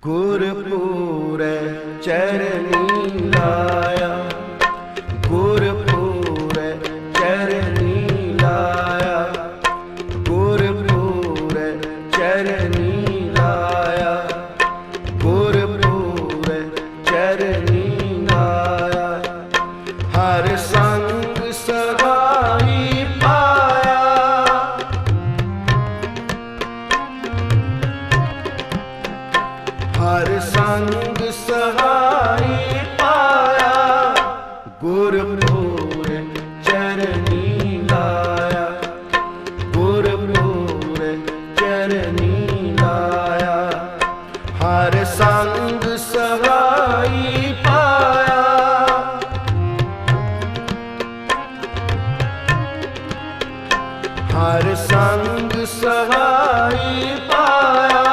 गुरपुरै चरनी लाया, गुरपुरै चरनी लाया, गुरपुरै चरनी लाया, गुरपुरै चरनी लाया। हर संग सगाई पाया, हर संग सहाई पाया, गुरपुरै चरनी लाया, गुरपुरै चरनी लाया। हर संग सहाई पाया, हर संग सहाई पाया,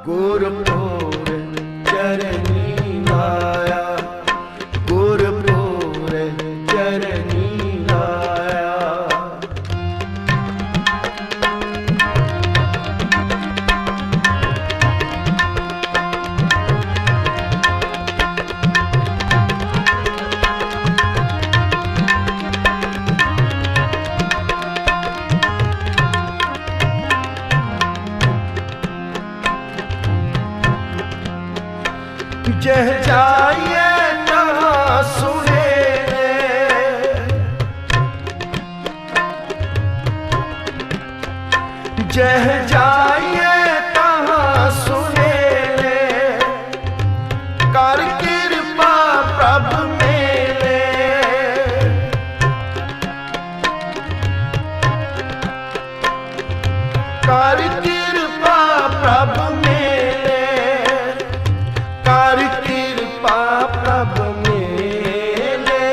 गुरपुरै चरनी लाया, गुरपुरै चरनी लाया। जह जाइए जहाँ सुने, जह जाइए तहाँ सुने, कर कृपा प्रभु मेरे, कर कृपा प्रभु मेरे, कर कृपा प्रभु मेरे।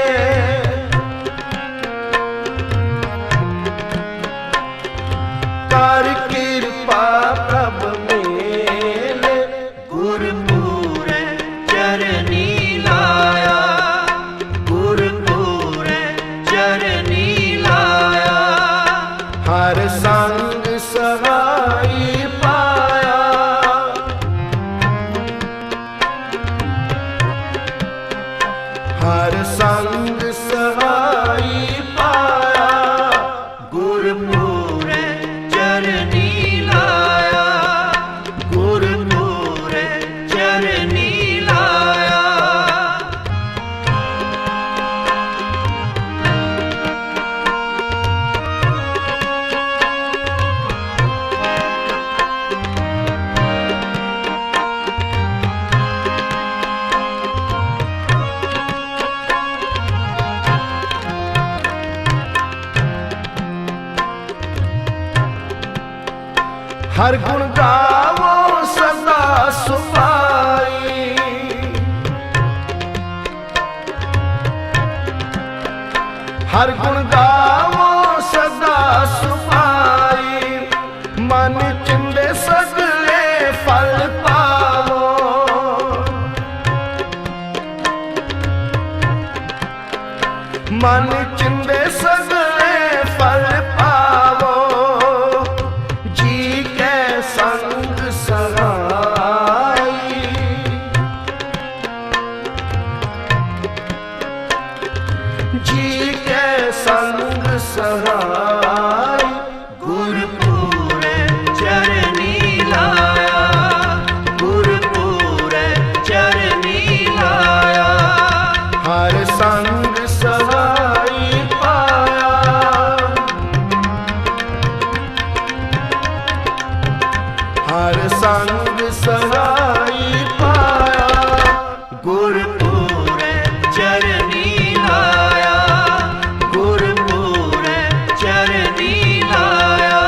कर कृपा प्रभु मेरे, गुरपुरै चरनी लाया, गुरपुरै चरनी लाया। हर संग सहाई पाया, हर संग सहाई पाया, गुरपुरै चरनी लाया, गुरपुरै चरनी लाया। हर गुण गावो सदा सुभाई, हर गुण गावो सदा सुभाई। मन चिंदे सगले फल पावो, मन चिंदे सगले फल पावो। जी के संग सहाई, जी के संग सहाई, गुरपुरै चरनी लाया, गुरपुरै चरनी लाया। हर संग सहाई पाया, हर संग सहाई पाया, गुरपुरै चरनी लाया, गुरपुरै चरनी लाया।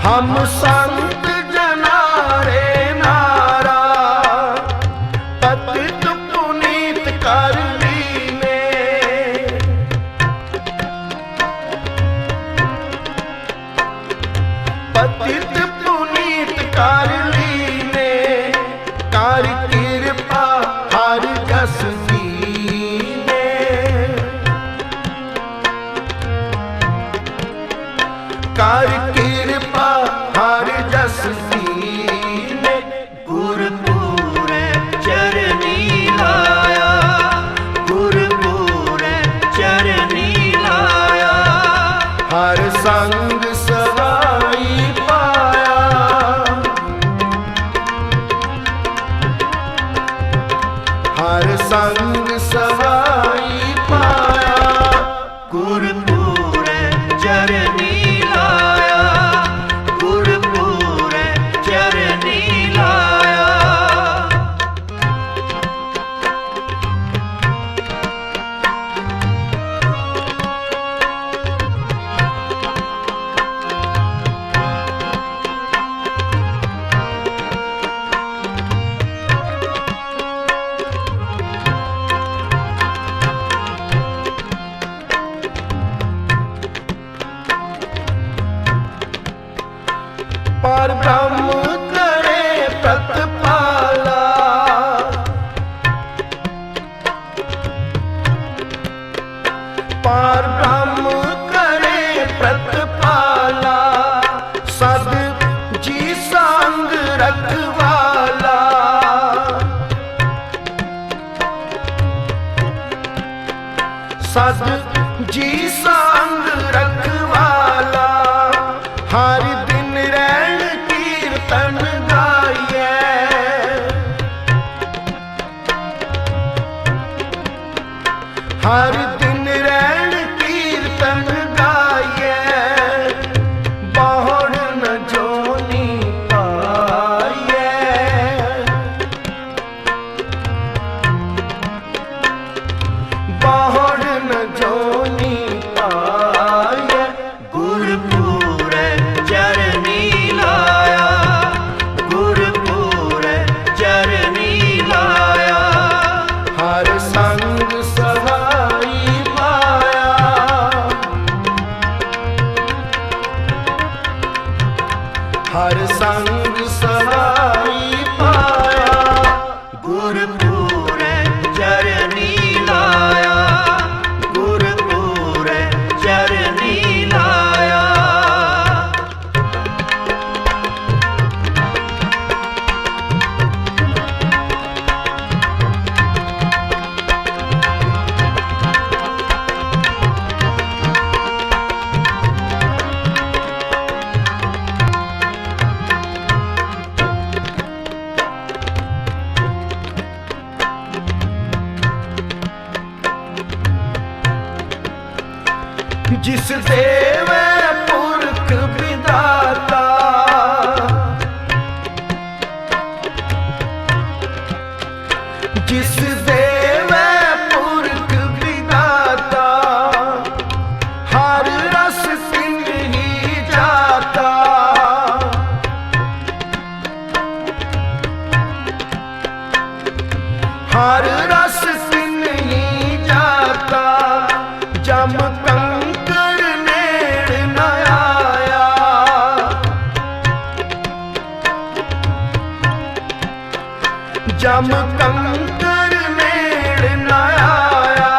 हम संत जनारे नारा, पतित पुनीत कर लीने। पतित पुनीत कर लीने, कर कृपा हर जस दीने। कर कृपा हर जस दीने, गुरपुरे चरनी लाया, गुरपुरे चरनी लाया। हर संग सवाई पाया, हर संग सवाई पाया। गुरपुरे चरनी लाया, गुरपुरे चरनी लाया। पर ब्रह्म करे प्रतिपाला, पर ब्रह्म करे प्रतिपाला। सद जी संग रखवाला, सद जी संग रखवाला। हर दिन रैन कीर्तन गाइए, हर दिन रैन कीर्तन गाइए। बाहर न जोनी पाइए, बाहर न जोनी पाइए। गुरपुरे चरनी लाया, गुरपुरे चरनी लाया। हर संग सहाई पाया, हर संग सहाई पाया। गुरपुरे चरनी लाया, गुरपुरे चरनी लाया। जिस देव पुरख विधाता, जिस देव पुरख विधाता। हर रस सिंह ही जाता, हर रस सिंह ही जाता। जम कंकर नेड़ न आया, जम कंकर नेड़ न आया।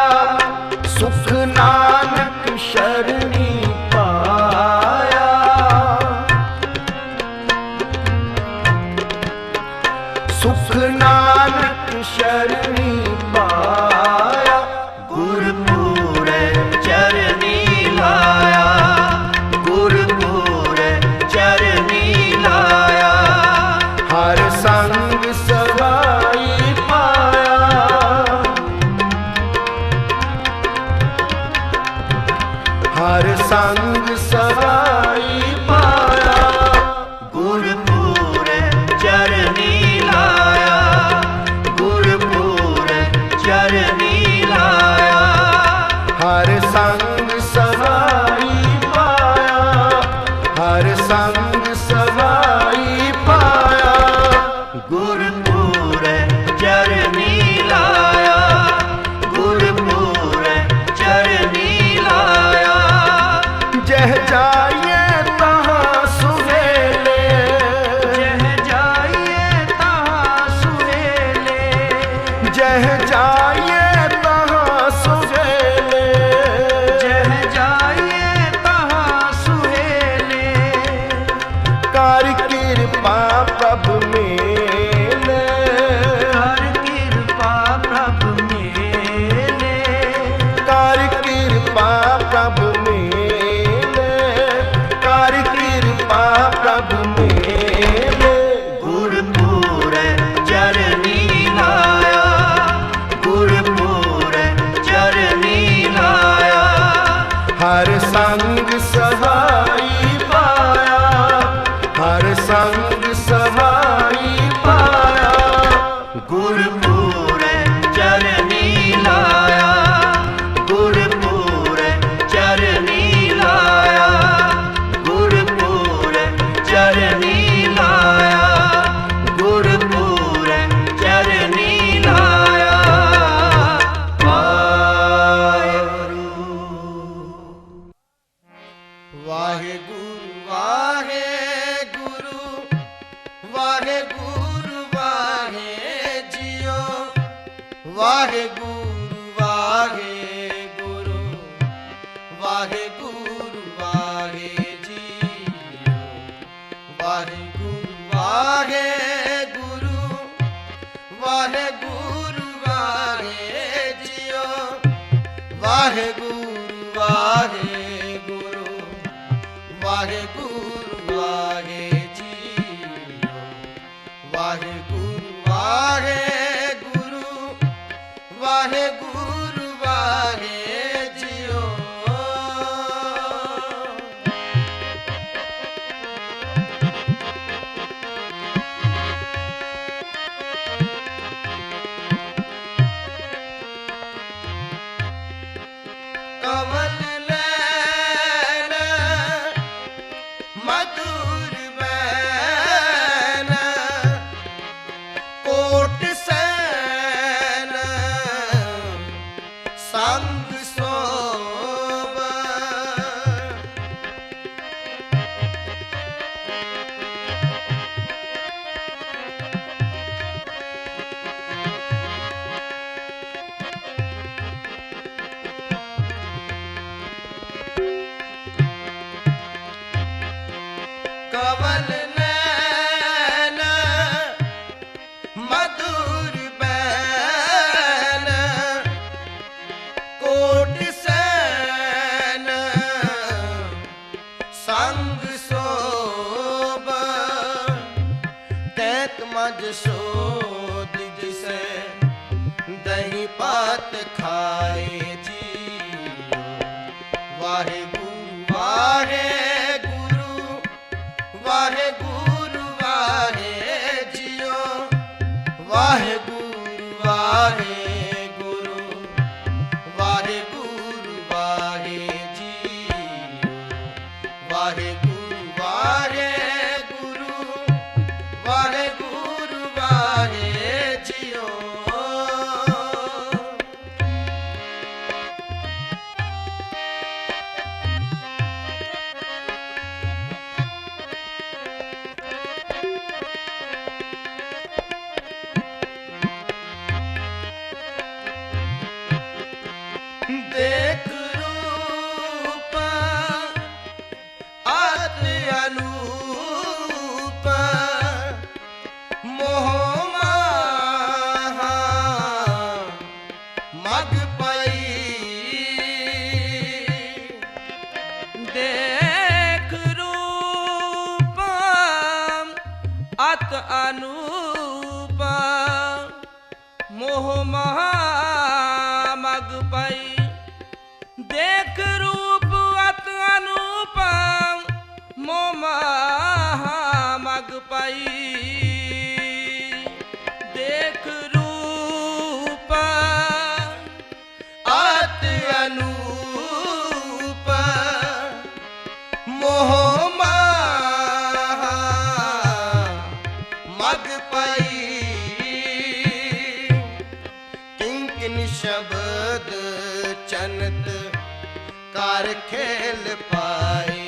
सुख नानक शरणी पाया, सुख नानक शरणी पाया। गुरपुरे चरनी लाया, गुरपुरे चरनी लाया। हर संग सवाई पाया, हर संग सवाई पाया। गुरपुरे चरनी लाया, गुरपुरे चरनी लाया। हर संग सहाई पाया, हर संग जाइए तहाँ सुहेले, जह जाइए तहाँ सुहेले, जह जाइए तहाँ सुहेले, जह जाइए तहाँ सुहेले। कर कृपा प्रभु मेले, कर कृपा प्रभु मेले, कर कृपा प्रभु मेले, कर कृपा प्रभु मेले। गुरपुर चरनी लाया, गुरपुर चरनी लाया। हर संग सहाई पाया, हर संग सहाई पाया। गुरपुर चरनी लाया, गुरपुर चरनी लाया, गुरपुर चरनी लाया, गुरपुर चरनी लाया। वाहेगुरु वाहेगुरु वाहेगुरु वाहे जियो, वाहेगुरु वाहेगुरु वाहेगुरु वाहे जियो, वाहेगुरु वाहेगुरु वाहेगुरु वाहे जियो, वाहेगुरु वाहेगुरु वाहेगुरु वाहे जियो, वाहेगुरु वाहेगुरु वाहेगुरु वाहे जियो। कमल नैन मधुर बैन, कोट सैन संग सोब। कमल नैन मधुर बैन, कोट सैन संग सोब। तैत मज सोद जिसे दही पात खाए जियो, वाहेगुरु वाहेगुरु वाहेगुरु वाहे जियो, वाहेगुरु वाहेगुरु वाहेगुरु वाहे जियो, वाहेगुरु वाहेगुरु वाहेगुरु वाहे जियो। देख रूप अति अनूप, मोह माहा मग पई। देख रूप अत अनूप, मोह महा मग पई। देख रूप अत अनूप, मोह महा मग पई। देख रूप अत अनूप, मोह माहा मग पई। किंकिन शब्द चनत कार खेल पाए।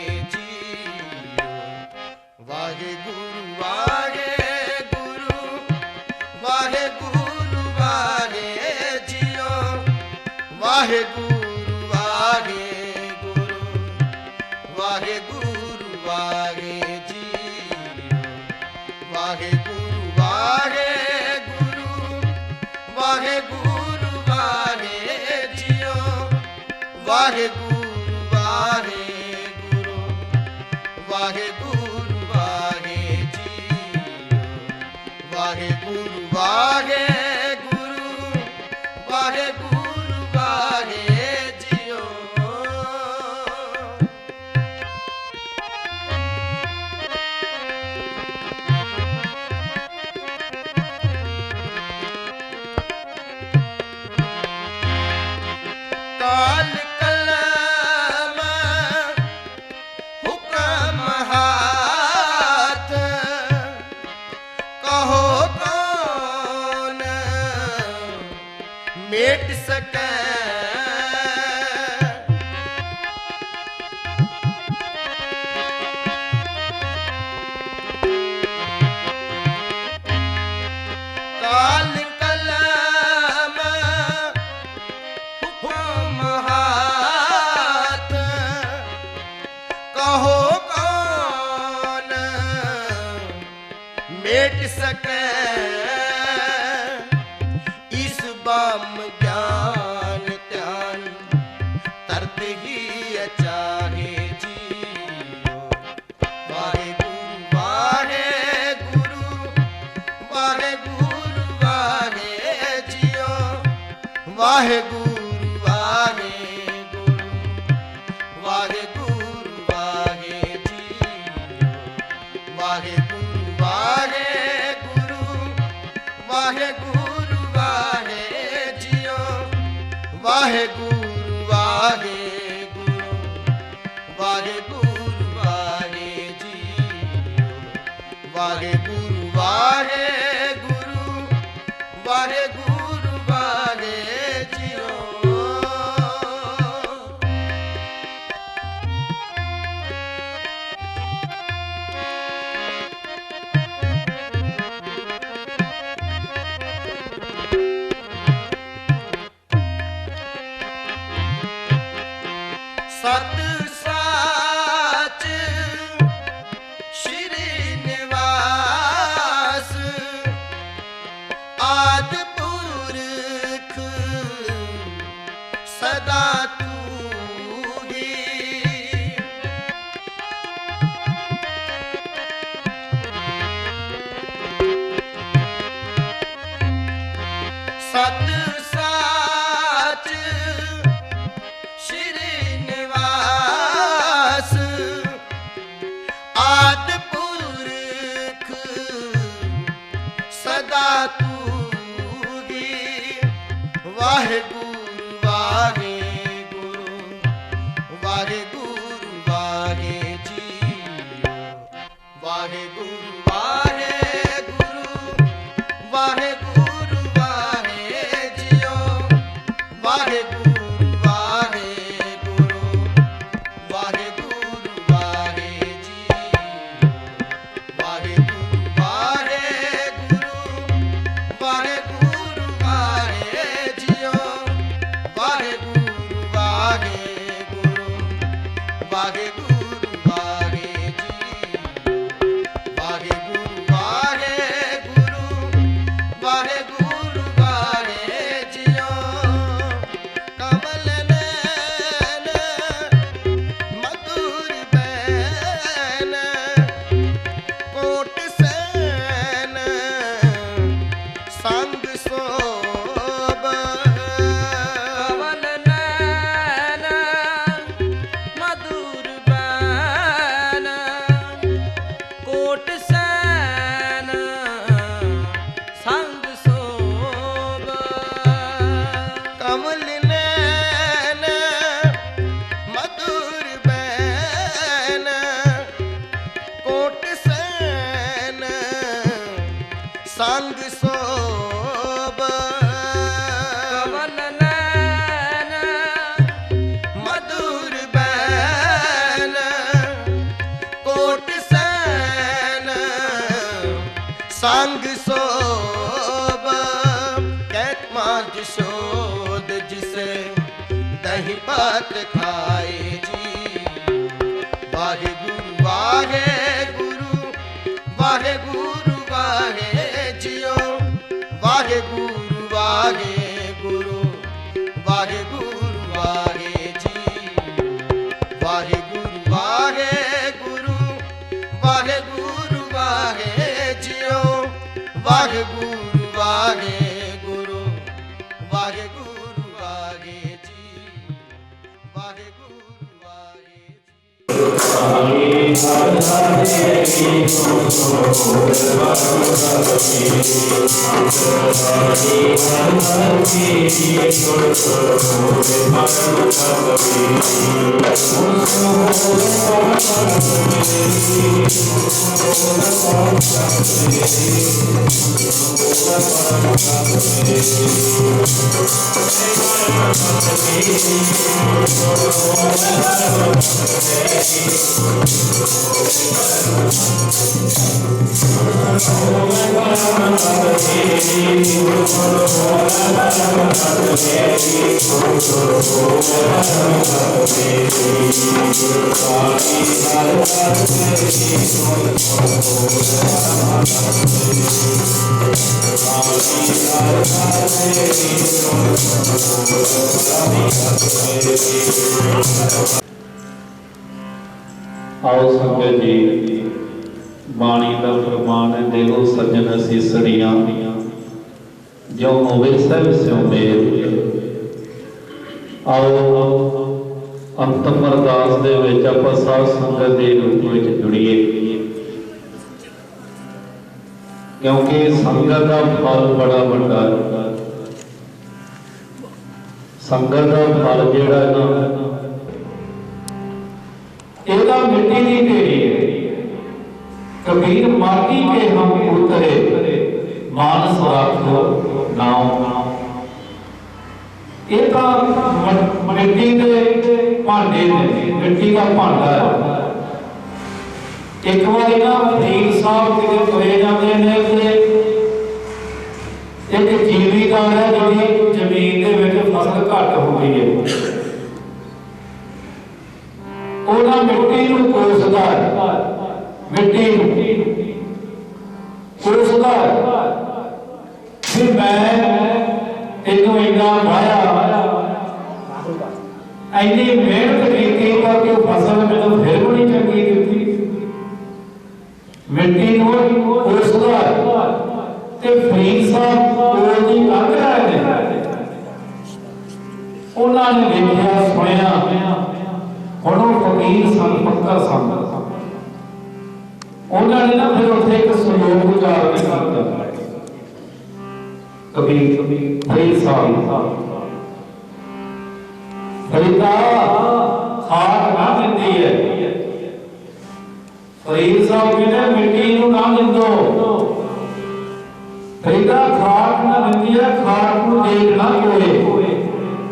ਵਾਹੇ JIO Waheguru Waheguru Waheguru ਵਾਹੇ JIO Waheguru Waheguru Waheguru ਵਾਹੇ JIO Waheguru Waheguru Waheguru ਵਾਹੇ JIO ਕਾਲ ਕਲਮ ਹੁਕਮ ਹਾਥ ਕਹੋ ਕੌਣ ਮੇਟ ਸਕੈ ਕਾਲ ਕਲਮ ਹੁਕਮ ਹਾਥ ਕਹੋ ਕੌਣ ਮੇਟ ਸਕੈ ਇਸ ਬਮ ਗਿਆਨ ਧਿਆਨ ਤਰਤ ਹੀ ਅਚਾਹੇ JIO Waheguru Waheguru Waheguru ਵਾਹੇ JIO Waheguru Waheguru Waheguru ਵਾਹੇ JIO Waheguru Waheguru Waheguru ਵਾਹੇ JIO Waheguru Waheguru Waheguru ਵਾਹੇ JIO Waheguru Waheguru Waheguru ਵਾਹੇ JIO ਸਤ ਸਾਚ ਸ਼੍ਰੀ ਨਿਵਾਸ ਆਦ ਪੁਰਖ ਸਦਾ ਤੂੰ ਹੀ ਸਤ ਸਾਚ ਸ਼੍ਰੀ ਨਿਵਾਸ ਆਦ ਪੁਰਖ ਸਦਾ ਤੂੰ ਹੀ Waheguru Waheguru Waheguru ਵਾਹੇ JIO Waheguru Waheguru Waheguru ਵਾਹੇ JIO Waheguru Waheguru Waheguru ਵਾਹੇ JIO Waheguru Waheguru Waheguru ਵਾਹੇ JIO Waheguru Waheguru Waheguru ਵਾਹੇ JIO Waheguru Waheguru Waheguru ਵਾਹੇ JIO ਕਮਲ ਨੈਣ ਮਧੁਰ ਬੈਨ ਕੋਟ ਸੈਨ ਸੰਗ ਸੋਭ ਕਮਲ ਨੈਣ ਮਧੁਰ ਬੈਨ ਕੋਟ ਸੈਨ ਸੰਗ ਸੋਭ ਕਮਲ ਨੈਣ ਮਧੁਰ ਬੈਨ ਕੋਟ ਸੈਨ ਸੰਗ ਸੋਭ ਕਮਲ ਨੈਣ ਮਧੁਰ ਬੈਨ ਕੋਟ ਸੈਨ ਸੰਗ ਸੋਭ ਕਹਿਤ ਮਾਂ ਜਸ਼ੋਦ ਜਿਸੇ ਦਹੀਂ ਭਾਤ ਖਾਏ ਜੀ ਵਾਹਿਗੁਰੂ ਵਾਹਿਗੁਰੂ ਵਾਹਿਗੁਰੂ ਵਾਹਿ ਜਿਉ ਵਾਹਿਗੁਰੂ ਵਾਹਿਗੁਰੂ ਵਾਹਿਗੁਰੂ ਵਾਹਿ ਜੀ ਵਾਹਿਗੁਰੂ ਵਾਹਿ आओ संगत जी, बाणी का फरमान है, देखो सज्जन असीसड़ियां जो होवे सब स्यों मेल। आओ अंतम अरदास दे विच आपां साध संगत दे रूप विच जुड़िए, क्योंकि संगत का फल बड़ा वड्डा है। संगत का फल जिहड़ा ना एदा मिट्टी की ढेरी है। कबीर माटी के हम उतरे मानस राखो नाम। एक मिट्टी के भांडे ने, मिट्टी का भांडा है। एक बार ना फरीद साहब किते तुरे जाते ने ते एक जीवीदार है जिहदी जमीन दे विच फसल घट हो गई है, ਉਹਨਾਂ ਮਿੱਟੀ ਨੂੰ ਕੋਸਦਾ ਹੈ, ਮਿੱਟੀ ਨੂੰ ਕੋਸਦਾ ਹੈ ਵੀ ਮੈਂ ਇਹਨੂੰ ਇੰਨਾ ਵਾਹਿਆ, ਇੰਨੀ ਮਿਹਨਤ ਕੀਤੀ ਪਰ ਕਿ ਫਸਲ ਮੈਨੂੰ ਫਿਰ ਵੀ ਨਹੀਂ ਚੰਗੀ ਦਿੱਤੀ। ਮਿੱਟੀ ਨੂੰ ਕੋਸਦਾ ਹੈ ਤੇ ਫਰੀਦ ਸਾਹਿਬ ਕੋਲ ਦੀ ਲੰਘ ਰਹੇ ਨੇ, ਉਹਨਾਂ ਨੇ ਵੇਖਿਆ ਸੁਣਿਆ ਹੁਣ ਉਹ ਫਕੀਰ ਸਨ, ਪੱਕਾ ਸਨ। ਉਹਨਾਂ ਨੇ ਨਾ ਫਿਰ ਉੱਥੇ ਇੱਕ ਸਲੋਕ ਉਚਾਰਨ ਕੀਤਾ, ਕਬੀਰ ਫਰੀਦ ਸਾਹਿਬ ਫਰੀਦਾ ਖਾਕ ਨਾ ਦਿੰਦੀ ਹੈ। ਫਰੀਦ ਸਾਹਿਬ ਕਹਿੰਦੇ ਮਿੱਟੀ ਨੂੰ ਨਾ ਦਿੰਦੋ, ਫਰੀਦਾ ਖਾਕ ਨਾ ਦਿੰਦੀ ਹੈ, ਖਾਕ ਨੂੰ ਦੇਖ ਨਾ ਕੋਏ,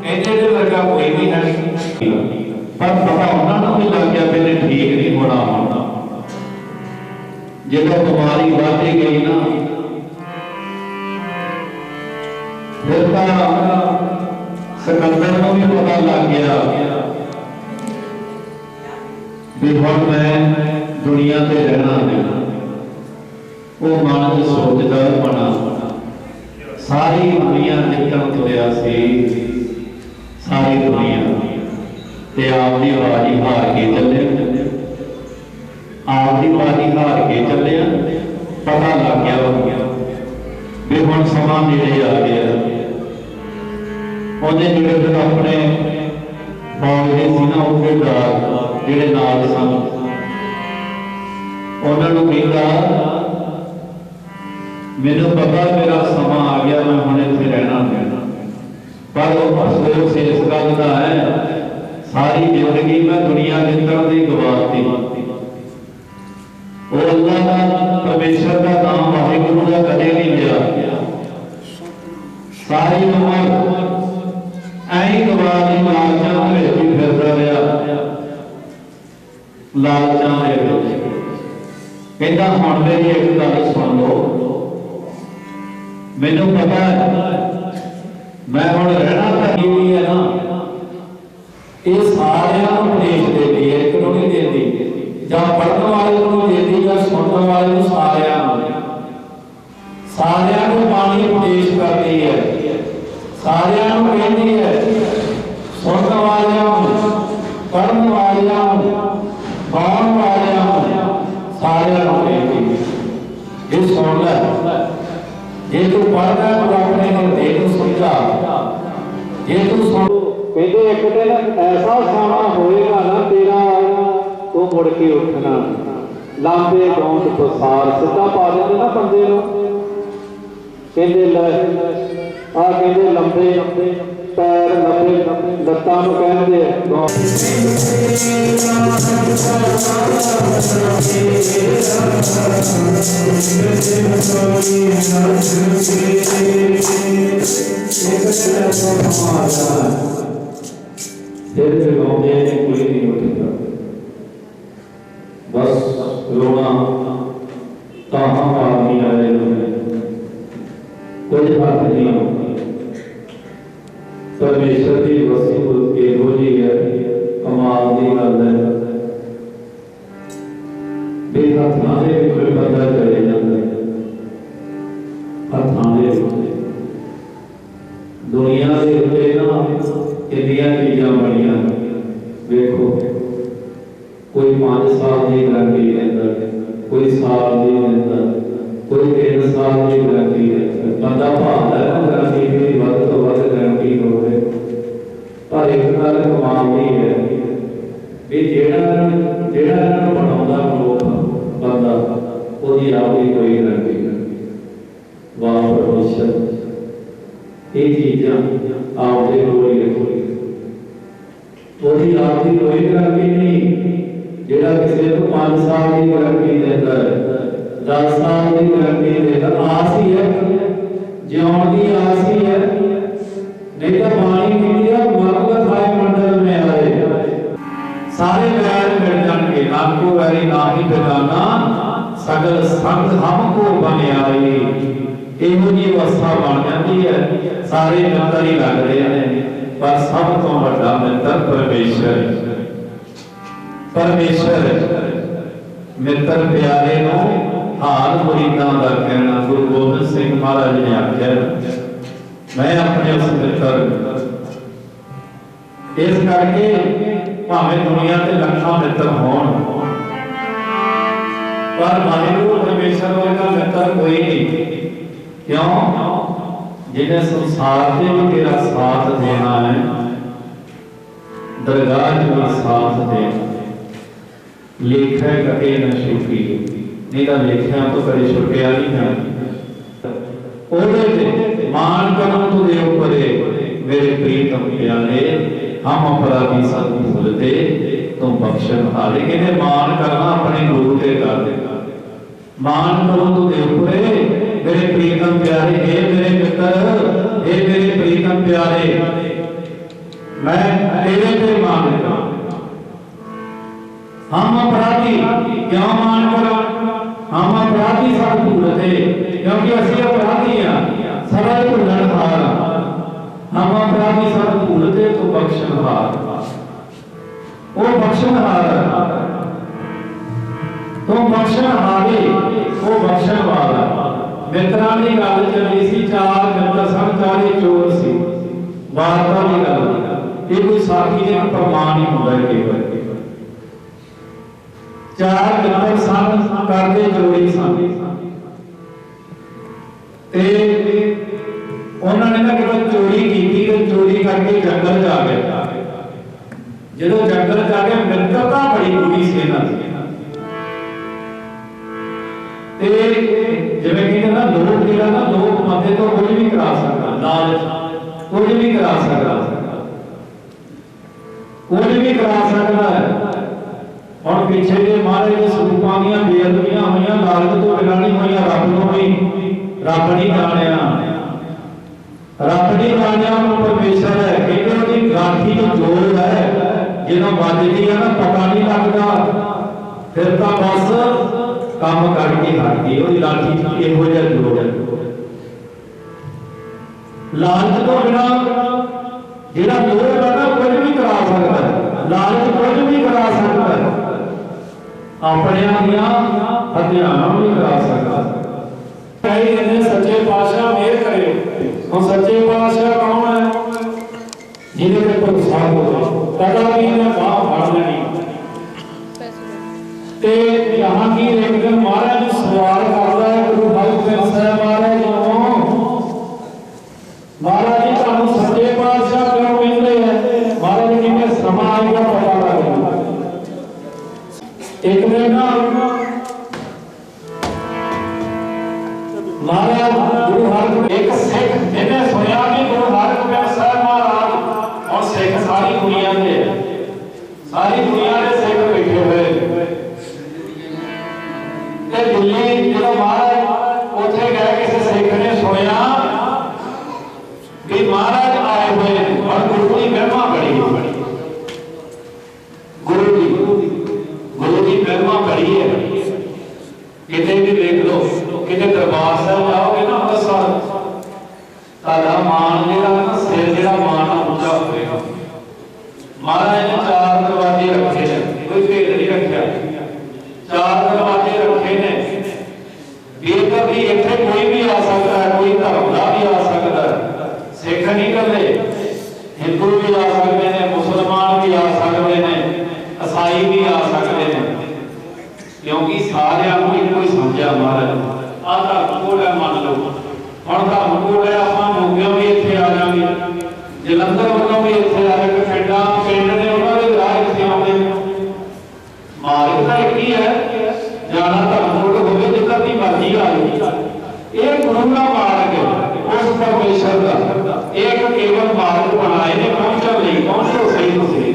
ਇਹਦੇ ਦੇ ਵਰਗਾ ਕੋਈ ਵੀ ਨਹੀਂ। पर पता उन्होंने भी लग गया मेरे ठीक नहीं होना होना। जो बीमारी बढ़ती गई ना फिर सिकंदर को भी पता लग गया भी हम मैं दुनिया से रहना नहीं। वो मन च सोचता बना सारी दुनिया जितन तुरया सी, सारी दुनिया ते आपकी बारी हार के चले, आपकी बारी हार के चले। पता लग गया भी हुण समा नेड़े आ गया। उन्हें जिहड़े फिर अपने फौज दे सी ना उहदेदार जिहड़े नाल सन, उन्हां नूं कहंदा मैनूं पता मेरा समा आ गया, मैं हुण इत्थे रहना पैना। पर अफसोस इस गल दा है सारी जिंदगी मैं दुनिया जितन की गवाती। वो अल्लाह का परमेश्वर का नाम वाहिगुरू का कदे नहीं लिया, सारी उम्र ऐ गवा दी लालचां दे विच ही फिरदा रहा, लालचां दे विच। कहंदा हुण मेरी एक गल सुन लो, मैनूं पता है मैं हुण रहना तां ही है ना। ये सारे उपदेश देती है, एक नूं नहीं देती, जां पढ़न वाले नूं देती जां सुनने वाले नूं, सारियां नूं बाणी उपदेश करती है, सारियां नूं कहती है, सुनने वालियां नूं, पढ़न वालियां नूं, गाउण वालियां नूं, ਸਾਰਿਆਂ ਨੂੰ ਬੇਨਤੀ ਇਹ ਸੁਣ ਲੈ, ਜੇ ਤੂੰ ਪੜ੍ਹਦਾ ਤੂੰ ਆਪਣੇ ਹਿਰਦੇ ਨੂੰ ਸਮਝਾ, ਜੇ ਤੂੰ ਸੁਣ ਕਹਿੰਦੇ ਇੱਕ ਦਿਨ ਐਸਾ ਸਮਾਂ ਹੋਏਗਾ ਨਾ ਤੇਰਾ, ਤੂੰ ਮੁੜ ਕੇ ਉੱਠਣਾ। ਲਾਂਬੇ ਗੌਂਦ ਪਸਾਰ ਸਿੱਧਾ ਪਾ ਦਿੰਦੇ ਨਾ ਬੰਦੇ ਨੂੰ, ਕਹਿੰਦੇ ਲੈ ਆ ਕਹਿੰਦੇ ਲੰਬੇ ਪੈਰ ਲੰਬੇ ਲੱਤਾਂ ਨੂੰ ਕਹਿੰਦੇ ਗੌਂਦ। ਫਿਰ ਜਗਾਉਂਦੇ ਨੇ ਕੋਈ ਨਹੀਂ ਉੱਠਦਾ, ਬਸ ਰੋਣਾ ਤਾਹਾਂ ਮਾਰਨੀਆਂ ਨੇ, ਕੁਝ ਹੱਥ ਨਹੀਂ ਆਉਂਦਾ। ਪਰਮੇਸ਼ਰ ਦੀ ਵਸਤੂ ਇਹੋ ਜਿਹੀ ਹੈ, ਕਮਾਲ ਦੀ ਗੱਲ ਹੈ। ਬੇਹੱਥਾਂ ਦੇ ਵਿੱਚ ਬੰਦਾ ਚਲੇ ਜਾਂਦਾ, ਹੱਥਾਂ ਦੇ ਵਿੱਚ ਦੁਨੀਆ ਦੇ ਉੱਤੇ ਨਾ ਕਿੰਨੀਆਂ ਚੀਜ਼ਾਂ ਬਣੀਆਂ। ਵੇਖੋ ਕੋਈ 5 ਸਾਲ ਦੀ ਗਾਰੰਟੀ ਲੈਂਦਾ, ਕੋਈ ਸਾਲ ਦੀ ਲੈਂਦਾ, ਕੋਈ 3 ਸਾਲ ਦੀ ਗਾਰੰਟੀ ਲੈਂਦਾ। ਬੰਦਾ ਭਾਲਦਾ ਹੈ ਗਾਰੰਟੀ ਦੀ ਵੱਧ ਤੋਂ ਵੱਧ ਗਾਰੰਟੀ ਹੋਵੇ, ਪਰ ਇੱਕ ਗੱਲ ਕਮਾਲ ਦੀ ਹੈ ਵੀ ਜਿਹੜਾ ਇਹਨਾਂ ਨੂੰ ਬਣਾਉਂਦਾ ਮਨੁੱਖ ਬੰਦਾ, ਉਹਦੀ ਆਪਦੀ ਕੋਈ ਗਾਰੰਟੀ ਨਹੀਂ। ਵਾਹ ਪਰਮੇਸ਼ਰ, ਇਹ ਚੀਜ਼ਾਂ ਆਪਦੇ ਕੋਲ ਹੀ ਰੱਖੋ, ਉਹਦੀ ਆਪਦੀ ਕੋਈ ਗਾਰੰਟੀ ਨਹੀਂ। ਜਿਹੜਾ ਕਿਸੇ ਨੂੰ 5 ਸਾਲ ਦੀ ਗਾਰੰਟੀ ਦਿੰਦਾ ਹੈ, 10 ਸਾਲ ਦੀ ਗਾਰੰਟੀ ਦਿੰਦਾ, ਆਸ ਹੀ ਹੈ, ਜਿਉਣ ਦੀ ਆਸ ਹੀ ਹੈ। नहीं तो पानी पी लिया मर्ग थाए मंडल में आए, सारे वैर मिल जाएंगे, नाको वैरी नाही बेगाना, सगल संग हमको बने आई। ਇਹੋ ਜਿਹੀ ਅਵਸਥਾ ਬਣ ਜਾਂਦੀ ਹੈ, ਸਾਰੇ ਮਿੱਤਰ ਹੀ ਲੱਗ ਰਹੇ ਨੇ, ਪਰ ਸਭ ਤੋਂ ਵੱਡਾ ਮਿੱਤਰ ਪਰਮੇਸ਼ਰ। ਪਰਮੇਸ਼ਰ ਮਿੱਤਰ ਪਿਆਰੇ ਨੂੰ ਹਾਲ ਮੁਰੀਦਾਂ ਦਾ ਕਹਿਣਾ। ਗੁਰੂ ਗੋਬਿੰਦ ਸਿੰਘ ਮਹਾਰਾਜ ਨੇ ਆਖਿਆ, ਮੈਂ ਆਪਣੇ ਉਸ ਮਿੱਤਰ, ਇਸ ਕਰਕੇ ਭਾਵੇਂ ਦੁਨੀਆ ਤੇ ਲੱਖਾਂ ਮਿੱਤਰ ਹੋਣ, ਪਰ ਵਾਹਿਗੁਰੂ ਪਰਮੇਸ਼ਰ ਵਰਗਾ ਮਿੱਤਰ ਕੋਈ ਨਹੀਂ। क्यों? जिन्हें संसार से भी तेरा साथ देना है, दरगाह भी साथ देना। लेखा कटे न छुट्टी, नहीं तो लेखा तो कभी छुट्टिया नहीं है। ओदे मान करम तुझे ऊपरे मेरे प्रीतम प्यारे, हम अपराधी सब भूलते तुम बख्शन हारे। कहते मान करना अपने गुरु के कर देगा। मान करो तुझे ऊपरे मेरे प्रीतम प्यारे, हे मेरे मित्र, हे मेरे प्रीतम प्यारे, मैं तेरे पे मान लेता। हम अपराधी क्यों मान करो? हम अपराधी सब भूलते, क्योंकि असि अपराधी हैं, सरल भूलनहार। हम अपराधी सब भूलते तो बख्शनहार, वो बख्शनहार, तो बख्शनहारे, वो बख्शण वाला। मित्रों की गल चली सी, 4 मित्र सन, 4 चोर सी, वार्ता की गल। ये कोई साखी का प्रमाण ही होता है। केवल 4 मित्र सन, करते चोरी सन, ते उन्होंने ना केवल चोरी की, तो चोरी करके जंगल जा गए। जो जंगल जाके मित्रता बड़ी बुरी सी इन्हां दी। जिवें कहते ना लोभ जिहड़ा ना, लोभ बंदे तो कुछ भी करा सकता, लालच कुछ भी करा सकता, कुछ भी करा सकता है। और पीछे जे महाराज दे स्वरूपां दीयां बेअदबियां होईयां, लालच तो बिना नहीं होईयां, रब नूं भी रब नहीं जाणिया, रब नहीं जाणिया परमेश्वर है। कहते उहदी गांठी जो जोर है, ਜਦੋਂ ਵੱਜਦੀ है ना पता नहीं लगता, फिर तो बस काम करके हट गई। वो लाठी इहो जिहा जोर है। लालच तो बिना जिहड़ा लोभ है ना, कुछ भी करा सकता है, लालच कुछ भी करा सकता है, अपने दियां हत्यावां भी करा सकता है। कई सच्चे पातशाह मेहर करे। और सच्चे पातशाह कौन है? जिन्हें पे भरोसा हो, कदा भी इन्हें बाह फड़ लेनी ते यहाँ ਕੀ ਇੱਕ ਦਿਨ ਮਹਾਰਾਜ ਨੂੰ ਸਵਾਲ ਕਰਦਾ ਹੈ ਗੁਰੂ ਹਰਗੋਬਿੰਦ ਸਾਹਿਬ ਮਹਾਰਾਜ ਜੀ ਨੂੰ, ਮਹਾਰਾਜ ਜੀ ਤੁਹਾਨੂੰ ਸੱਚੇ ਪਾਤਸ਼ਾਹ ਕਿਉਂ ਕਹਿੰਦੇ ਆ? ਮਹਾਰਾਜ ਜੀ ਕਹਿੰਦੇ ਸਮਾਂ ਆਏਗਾ ਪਤਾ ਲੱਗੇਗਾ। ਇੱਕ ਦਿਨ ਨਾ ਮਹਾਰਾਜ ਗੁਰੂ ਹਰਗੋਬਿੰਦ ਇੱਕ ਸਿੱਖ ਜਿਹਨੇ ਸੁਣਿਆ ਕਿ ਗੁਰੂ ਹਰਗੋਬਿੰਦ ਸਾਹਿਬ ਮਹਾਰਾਜ ਔਰ ਸਿੱਖ ਸਾਰੀ ਦੁਨੀਆ ਦੇ ਸਾਰੀ ਦੁਨੀਆ ਦੇ ਸਿੱਖ ਬੈਠੇ ਹੋਏ ਤੇ ਦਿੱਲੀ ਜਦੋਂ ਮਹਾਰਾਜ ਉੱਥੇ ਗਏ ਕਿਸੇ ਸਿੱਖ ਨੇ ਸੁਣਿਆ ਕਿ ਮਹਾਰਾਜ ਆਏ ਹੋਏ ਔਰ ਗੁਰੂ ਦੀ ਮਹਿਮਾ ਬੜੀ ਗੁਰੂ ਦੀ ਮਹਿਮਾ ਬੜੀ ਹੈ। ਕਿਤੇ ਵੀ ਦੇਖ ਲਓ, ਕਿਤੇ ਦਰਬਾਰ ਸਾਹਿਬ ਜਾਓਗੇ ਨਾ ਅੰਮ੍ਰਿਤਸਰ, ਤੁਹਾਡਾ ਮਾਣ ਜਿਹੜਾ ਨਾ ਸਿਰ ਜਿਹੜਾ ਮਾਣ ਉੱਚਾ ਹੋਵੇਗਾ। ਮਹਾਰਾਜ ਨੇ 4 ਦਰਵਾਜ਼ੇ ਰੱਖੇ ਨੇ, ਕੋਈ ਭੇਦ ਨਹੀਂ ਰੱਖਿਆ, 4 ਦਰਵਾਜ਼ੇ ਰੱਖੇ ਨੇ। ਬੇਦਰ ਦੀ ਇੱਥੇ ਕੋਈ ਵੀ ਆ ਸਕਦਾ ਹੈ, ਕੋਈ ਧਰਮ ਦਾ ਵੀ ਆ ਸਕਦਾ ਹੈ, ਸਿੱਖ ਨਹੀਂ ਇਕੱਲੇ, ਹਿੰਦੂ ਵੀ ਆ ਸਕਦੇ ਨੇ, ਮੁਸਲਮਾਨ ਵੀ ਆ ਸਕਦੇ ਨੇ, ਈਸਾਈ ਵੀ ਆ ਸਕਦੇ ਨੇ, ਕਿਉਂਕਿ ਸਾਰਿਆਂ ਨੂੰ ਇੱਕੋ ਹੀ ਸਮਝਿਆ ਮਹਾਰਾਜ। ਆਹ ਧਰਮ ਕੋਲ ਹੈ, ਮੰਨ ਲਓ ਹੁਣ ਧਰਮ ਕੋਲ ਹੈ, ਆਪਾਂ ਮੋਗਿਓਂ ਵੀ ਇੱਥੇ ਆ ਜਾਵਾਂਗੇ, ਜਲੰਧਰ ਵੱਲੋਂ ਵੀ ਇੱਥੇ ਆ ਜਾਵਾਂਗੇ, ਪਿੰਡ ਨੇ ਉਹਨਾਂ ਦੇ ਰਾਹ ਇੱਥੇ ਆਉਂਦੇ ਨੇ। ਮਾਰਗ ਤਾਂ ਇੱਕ ਹੀ ਹੈ, ਜਾਣਾ ਧਰਮ ਕੋਲ ਹੋਵੇ ਜਿੱਦਾਂ ਦੀ ਮਰਜ਼ੀ ਆ ਜਾਵੇ। ਇਹ ਗੁਰੂ ਦਾ ਮਾਰਗ ਹੈ, ਉਸ ਪਰਮੇਸ਼ਰ ਦਾ ਇੱਕ ਕੇਵਲ ਮਾਰਗ ਬਣਾਏ ਨੇ ਪਹੁੰਚਣ ਲਈ। ਪਹੁੰਚੋ ਸਹੀ ਤੁਸੀਂ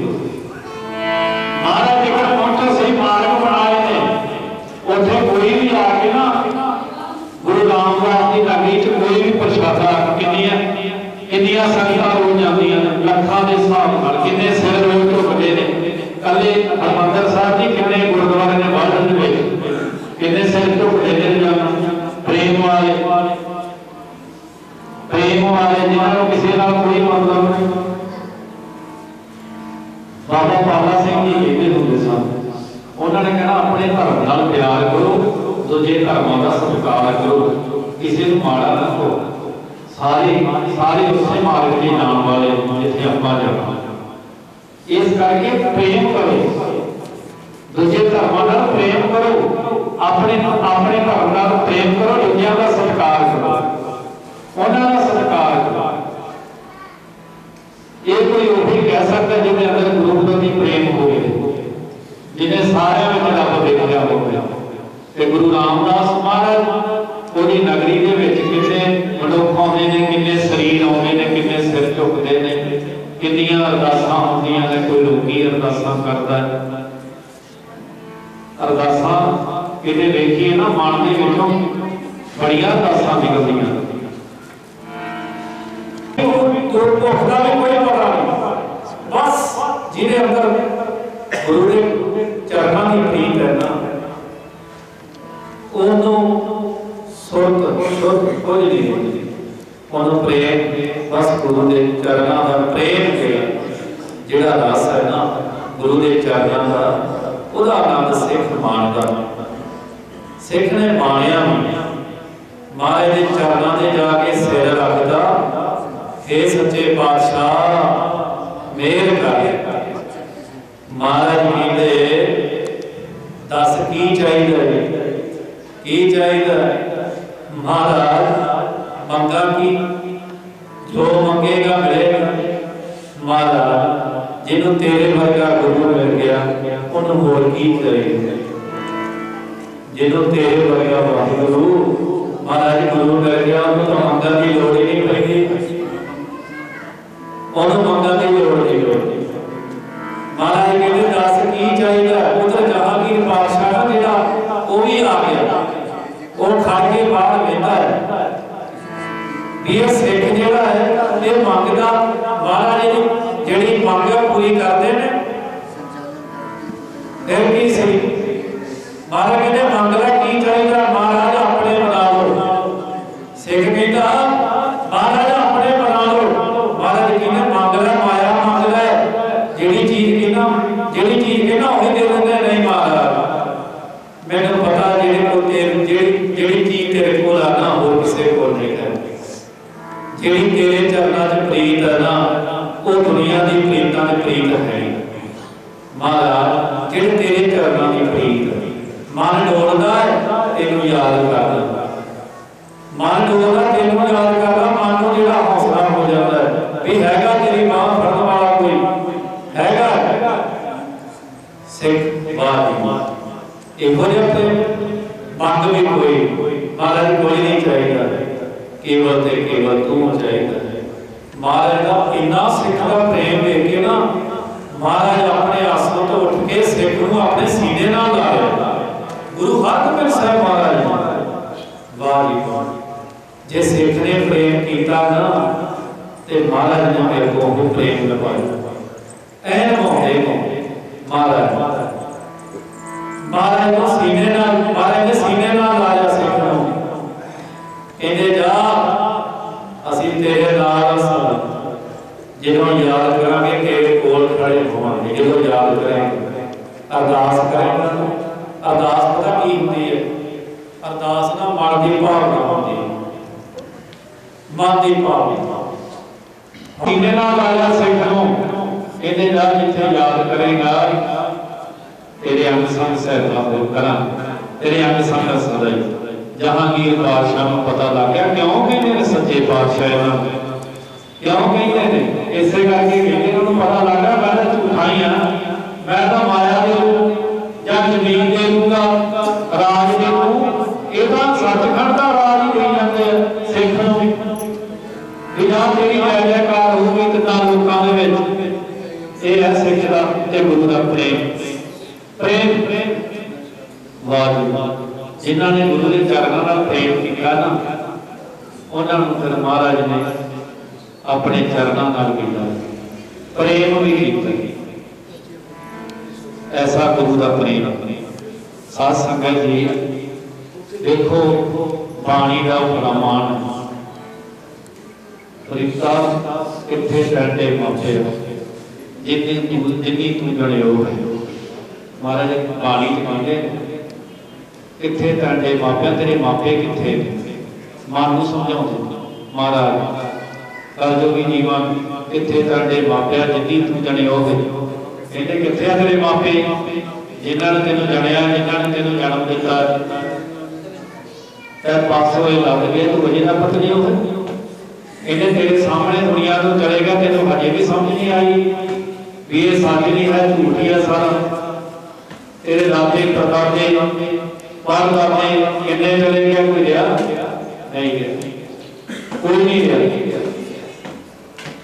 ਮਹਾਰਾਜ ਜੀ ਕੋਲ ਪਹੁੰਚੋ ਸਹੀ ਮਾਰਗ ਬਣਾਏ ਨੇ। ਉੱਥੇ ਕੋਈ ਵੀ ਆ ਕੇ ਨਾ ਗੁਰੂ ਰਾਮਦਾਸ ਦੀ ਨਗਰੀ ਚ ਕੋਈ ਵੀ ਪ੍ਰਸ਼ਾਦਾ, ਕਿੰਨੀਆਂ ਸੰਗਤਾਂ ਰੋਜ਼ ਜਾਂਦੀਆਂ ਨੇ, ਲੱਖਾਂ ਦੇ ਹਿਸਾਬ ਨਾਲ ਕਿੰਨੇ ਸਿਰ ਰੋਜ਼ ਝੁਕਦੇ ਨੇ। ਕੱਲੇ ਹਰਿਮੰਦਰ ਸਾਹਿਬ ਜੀ ਕਿੰਨੇ ਗੁਰਦੁਆਰੇ ਨੇ ਵਰਲਡ ਦੇ ਵਿੱਚ, ਕਿੰਨੇ ਸਿਰ ਝੁਕਦੇ ਨੇ। ਪ੍ਰੇਮ ਵਾਲੇ ਜਿਨ੍ਹਾਂ ਨੂੰ ਕਿਸੇ ਨਾਲ ਕੋਈ ਮਤਲਬ ਨਹੀਂ। ਬਾਬਾ ਪਾਲਾ ਸਿੰਘ ਜੀ ਕਹਿੰਦੇ ਹੁੰਦੇ ਸਨ, ਉਹਨਾਂ ਨੇ ਕਹਿਣਾ ਆਪਣੇ ਧਰਮ ਨਾਲ ਪਿਆਰ ਕਰੋ, ਦੂਜੇ ਧਰਮਾਂ ਦਾ ਸਤਿਕਾਰ ਕਰੋ, ਕਿਸੇ ਨੂੰ ਮਾੜਾ ਨਾ ਕਹੋ। ਸਾਰੇ ਉਸੇ ਮਾਰਗ ਦੇ ਜਾਣ ਵਾਲੇ ਜਿੱਥੇ ਆਪਾਂ ਜਾਣਾ। ਇਸ ਕਰਕੇ ਪ੍ਰੇਮ ਕਰੋ, ਦੂਜੇ ਧਰਮਾਂ ਨਾਲ ਪ੍ਰੇਮ ਕਰੋ, ਆਪਣੇ ਧਰਮ ਨਾਲ ਪ੍ਰੇਮ ਕਰੋ, ਦੂਜਿਆਂ ਦਾ ਸਤਿਕਾਰ ਕਰੋ, ਉਹਨਾਂ ਦਾ ਸਤਿਕਾਰ ਕਰੋ। ਇਹ ਕੋਈ ਉਹੀ ਕਹਿ ਸਕਦਾ ਜਿਹਦੇ ਅੰਦਰ ਗੁਰੂ ਪ੍ਰਤੀ ਪ੍ਰੇਮ ਹੋਵੇ, ਜਿਹਨੇ ਸਾਰਿਆਂ ਵਿੱਚ ਰੱਬ ਦੇਖਿਆ ਹੋਵੇ। ਤੇ ਗੁਰੂ ਰਾਮਦਾਸ ਮਹਾਰਾਜ ਉਹਦੀ ਨਗਰੀ ਦੇ ਵਿੱਚ ਕਿੰਨੇ ਮਨੁੱਖ ਆਉਂਦੇ ਨੇ, ਕਿੰਨੇ ਸਰੀਰ ਆਉਂਦੇ ਨੇ, ਕਿੰਨੇ ਸਿਰ ਝੁਕਦੇ ਨੇ, ਕਿੰਨੀਆਂ ਅਰਦਾਸਾਂ ਹੁੰਦੀਆਂ ਨੇ। ਕੋਈ ਲੋਕੀ ਅਰਦਾਸਾਂ ਕਰਦਾ, ਅਰਦਾਸਾਂ ਕਿਤੇ ਵੇਖੀਏ ਨਾ ਮਨ ਦੇ ਵਿੱਚੋਂ ਬੜੀਆਂ ਅਰਦਾਸਾਂ ਨਿਕਲਦੀਆਂ। ਭੁੱਖ ਦਾ ਵੀ ਕੋਈ ਪਤਾ ਨਹੀਂ, ਬਸ ਜਿਹਦੇ ਅੰਦਰ ਗੁਰੂ ਦੇ ਚਰਨਾਂ ਦੀ ਪ੍ਰੀਤ ਹੈ ਨਾ, ਉਹਨੂੰ ਸੁਰਤ ਕੁਝ ਨਹੀਂ ਹੁੰਦੀ, ਉਹਨੂੰ ਪ੍ਰੇਮ, ਬਸ ਗੁਰੂ ਦੇ ਚਰਨਾਂ ਦਾ ਪ੍ਰੇਮ ਜਿਹੜਾ ਰਸ ਹੈ ਨਾ ਗੁਰੂ ਦੇ ਚਰਨਾਂ ਦਾ, ਉਹਦਾ ਆਨੰਦ ਸਿੱਖ ਮਾਣਦਾ। ਸਿੱਖ ਨੇ ਮਾਣਿਆ ਮਹਾਰਾਜ ਦੇ ਚਰਨਾਂ ਤੇ ਜਾ ਕੇ ਸਿਰ ਰੱਖਦਾ, हे ਸੱਚੇ ਪਾਤਸ਼ਾਹ ਮਿਹਰ ਕਰ। ਮਹਾਰਾਜ ਕਹਿੰਦੇ ਦੱਸ ਕੀ ਚਾਹੀਦਾ ਹੈ, ਕੀ ਚਾਹੀਦਾ? ਮਹਾਰਾਜ ਮੰਗਾ ਕੀ, ਜੋ ਮੰਗੇਗਾ ਮਿਲੇਗਾ। ਮਹਾਰਾਜ ਜਿਹਨੂੰ ਤੇਰੇ ਵਰਗਾ ਗੁਰੂ ਮਿਲ ਗਿਆ ਉਹਨੂੰ ਹੋਰ ਕੀ ਚਾਹੀਦਾ? ਜਿਹਨੂੰ ਤੇਰੇ ਵਰਗਾ ਵਾਹਿਗੁਰੂ ਮਹਾਰਾਜ ਗੁਰੂ ਮਿਲ ਗਿਆ ਉਹਨੂੰ ਤਾਂ ਮੰਗਣ ਦੀ ਲੋੜ ਹੀ ਨਹੀਂ ਪੈਂਦੀ, ਉਹਨੂੰ ਮੰਗਣ ਦੀ ਲੋੜ ਨਹੀਂ ਪੈਂਦੀ। ਮਹਾਰਾਜ ਕਹਿੰਦੇ ਦੱਸ ਕੀ ਚਾਹੀਦਾ? ਉਧਰ ਜਹਾਂਗੀਰ ਪਾਤਸ਼ਾਹ ਦਾ ਜਿਹੜਾ ਉਹ ਵੀ ਆ ਗਿਆ, ਉਹ ਖੜ ਕੇ ਬਾਹਰ ਵੇਖਦਾ ਹੈ ਵੀ ਇਹ ਸਿੱਖ ਜਿਹੜਾ ਹੈ ਇਹ ਮੰਗਦਾ, ਮਹਾਰਾਜ ਦੀ ਜਿਹੜੀ ਮੰਗ ਪੂਰੀ ਕਰਦੇ ਨੇ। ਇਹ ਕੀ ਸੀ? ਮਹਾਰਾਜ ਕਹਿੰਦੇ ਮੰਗਦਾ ਕੀ ਚਾਹੀਦਾ? ਮਹਾਰਾਜ ਆਪਣੇ ਬਣਾ ਲਓ। ਸਿੱਖ ਕਹਿੰਦਾ ਮਹਾਰਾਜ ਆਪਣੇ ਬਣਾ ਲਓ। ਮਹਾਰਾਜ ਕਹਿੰਦੇ ਮੰਗਦਾ ਮਾਇਆ ਮੰਗਦਾ, ਜਿਹੜੀ ਚੀਜ਼ ਕਹਿੰਦਾ ਉਹੀ ਦੇ ਦਿੰਦੇ। ਨਹੀਂ ਮਹਾਰਾਜ ਮੈਨੂੰ ਪਤਾ ਜਿਹੜੇ ਕੋਲ ਜਿਹੜੀ ਚੀਜ਼ ਤੇਰੇ ਕੋਲ ਆ ਨਾ ਹੋਰ ਕਿਸੇ ਕੋਲ ਨਹੀਂ ਹੈ। ਜਿਹੜੀ ਤੇਰੇ ਚਰਨਾਂ 'ਚ ਪ੍ਰੀਤ ਹੈ ਨਾ ਉਹ ਦੁਨੀਆ ਦੀ ਪ੍ਰੀਤਾਂ 'ਚ ਪ੍ਰੀਤ ਹੈ। ਮਹਾਰਾਜ ਜਿਹੜੇ ਤੇਰੇ ਚਰਨਾਂ ਦੀ ਪ੍ਰੀਤ ਮਨ ਡੋਲਦਾ ਤੈਨੂੰ ਯਾਦ ਕਰਦਾ, ਮਨ ਡੋਲਦਾ ਤੈਨੂੰ ਯਾਦ ਕਰਦਾ, ਮਨ ਨੂੰ ਜਿਹੜਾ ਹੌਸਲਾ ਹੋ ਜਾਂਦਾ ਵੀ ਹੈਗਾ ਤੇਰੀ ਬਾਂਹ ਫੜਨ ਵਾਲਾ ਕੋਈ ਹੈਗਾ ਸਿੱਖ ਬਾਤ ਇਹੋ ਜਿਹਾ ਤੇ ਮੰਗ ਵੀ ਕੋਈ ਮਹਾਰਾਜ ਕੋਈ ਨਹੀਂ ਚਾਹੀਦਾ, ਕੇਵਲ ਤੇ ਕੇਵਲ ਤੂੰ ਚਾਹੀਦਾ। ਮਹਾਰਾਜ ਦਾ ਇੰਨਾ ਸਿੱਖ ਦਾ ਪ੍ਰੇਮ ਵੇਖ ਕੇ ਨਾ ਮਹਾਰਾਜ ਆਪਣੇ ਆਸਣ ਤੋਂ ਉੱਠ ਕੇ ਸਿੱਖ ਨੂੰ ਆਪਣੇ ਸੀਨੇ ਨਾਲ ਲਾ ਲਿਆ। ਗੁਰੂ ਹਰਗੋਬਿੰਦ ਸਾਹਿਬ ਮਹਾਰਾਜ ਵਾਹ ਜੀ ਵਾਹ, ਜੇ ਸਿੱਖ ਨੇ ਪ੍ਰੇਮ ਕੀਤਾ ਨਾ ਤੇ ਮਹਾਰਾਜ ਨੇ ਮੇਰੇ ਕੋਲ ਪ੍ਰੇਮ ਲਗਾਇਆ। ਐਨ ਮੌਕੇ ਮਹਾਰਾਜ ਨੂੰ ਸੀਨੇ ਨਾਲ, ਮਹਾਰਾਜ ਨੇ ਸੀਨੇ ਨਾਲ ਲਾਇਆ ਸਿੱਖ ਨੂੰ, ਕਹਿੰਦੇ ਜਾ ਅਸੀਂ ਤੇਰੇ ਨਾਲ ਜਦੋਂ ਯਾਦ ਕਰਾਂਗੇ ਤੇਰੇ ਕੋਲ ਖੜੇ ਹੋਵਾਂਗੇ। ਜਦੋਂ ਯਾਦ ਕਰਾਂਗੇ ਅਰਦਾਸ ਕਰਾਂਗੇ। ਅਰਦਾਸ ਪਤਾ ਕੀ ਹੁੰਦੀ ਹੈ? ਅਰਦਾਸ ਨਾ ਮਨ ਦੀ ਭਾਵਨਾ ਹੁੰਦੀ ਹੈ, ਮਨ ਦੀ ਭਾਵਨਾ। ਸੀਨੇ ਨਾਲ ਲਾਇਆ ਸਿੱਖ ਨੂੰ, ਕਹਿੰਦੇ ਜਾ ਜਿੱਥੇ ਯਾਦ ਕਰੇਗਾ तेरे अंग संग सहता हो करा, तेरे अंग संग सदा ही। जहांगीर बादशाह को पता लग गया क्यों कहते हैं सच्चे बादशाह ना, क्यों कहते हैं इसे करके कहते उन्होंने पता लग गया मैं तो झूठा ही हाँ, मैं तो माया दे दूँ या जमीन दे दूंगा, राज दे दूँ, ये तो सचखंड का राज ही नहीं जाते सिख नूं भी जां तेरी जय जयकार होगी कितना लोगों दे विच। ये है सिख दा ते गुरु दा प्रेम। प्रेम वाह जिन्होंने गुरु के चरणों का प्रेम किया ना उन्होंने फिर महाराज ने अपने चरणों किया प्रेम भी किया। ऐसा गुरु का प्रेम। साध संगत जी देखो बाणी का प्रमाण रिश्ता कितने डंडे मापे जिन्नी तू जने हो महाराज बाणी कहते किथे तांडे मापिया तेरे मापे किथे मन को समझाते महाराज कलयुगी जीवन किथे तांडे मापिया जिन्नी तू जने हो कहते किथे तेरे मापे जिन्होंने तेन जनिया जिन्होंने तेन जन्म दिता पासों लग गए तू अजे ना पत्नी हो कहते तेरे सामने दुनिया तो चलेगा तेन हजे भी समझ नहीं आई भी ये सच नहीं है झूठ ही है सारा। तेरे दादे परदादे परदादे किन्ने चले गए कोई रहा नहीं गया, कोई नहीं रहा,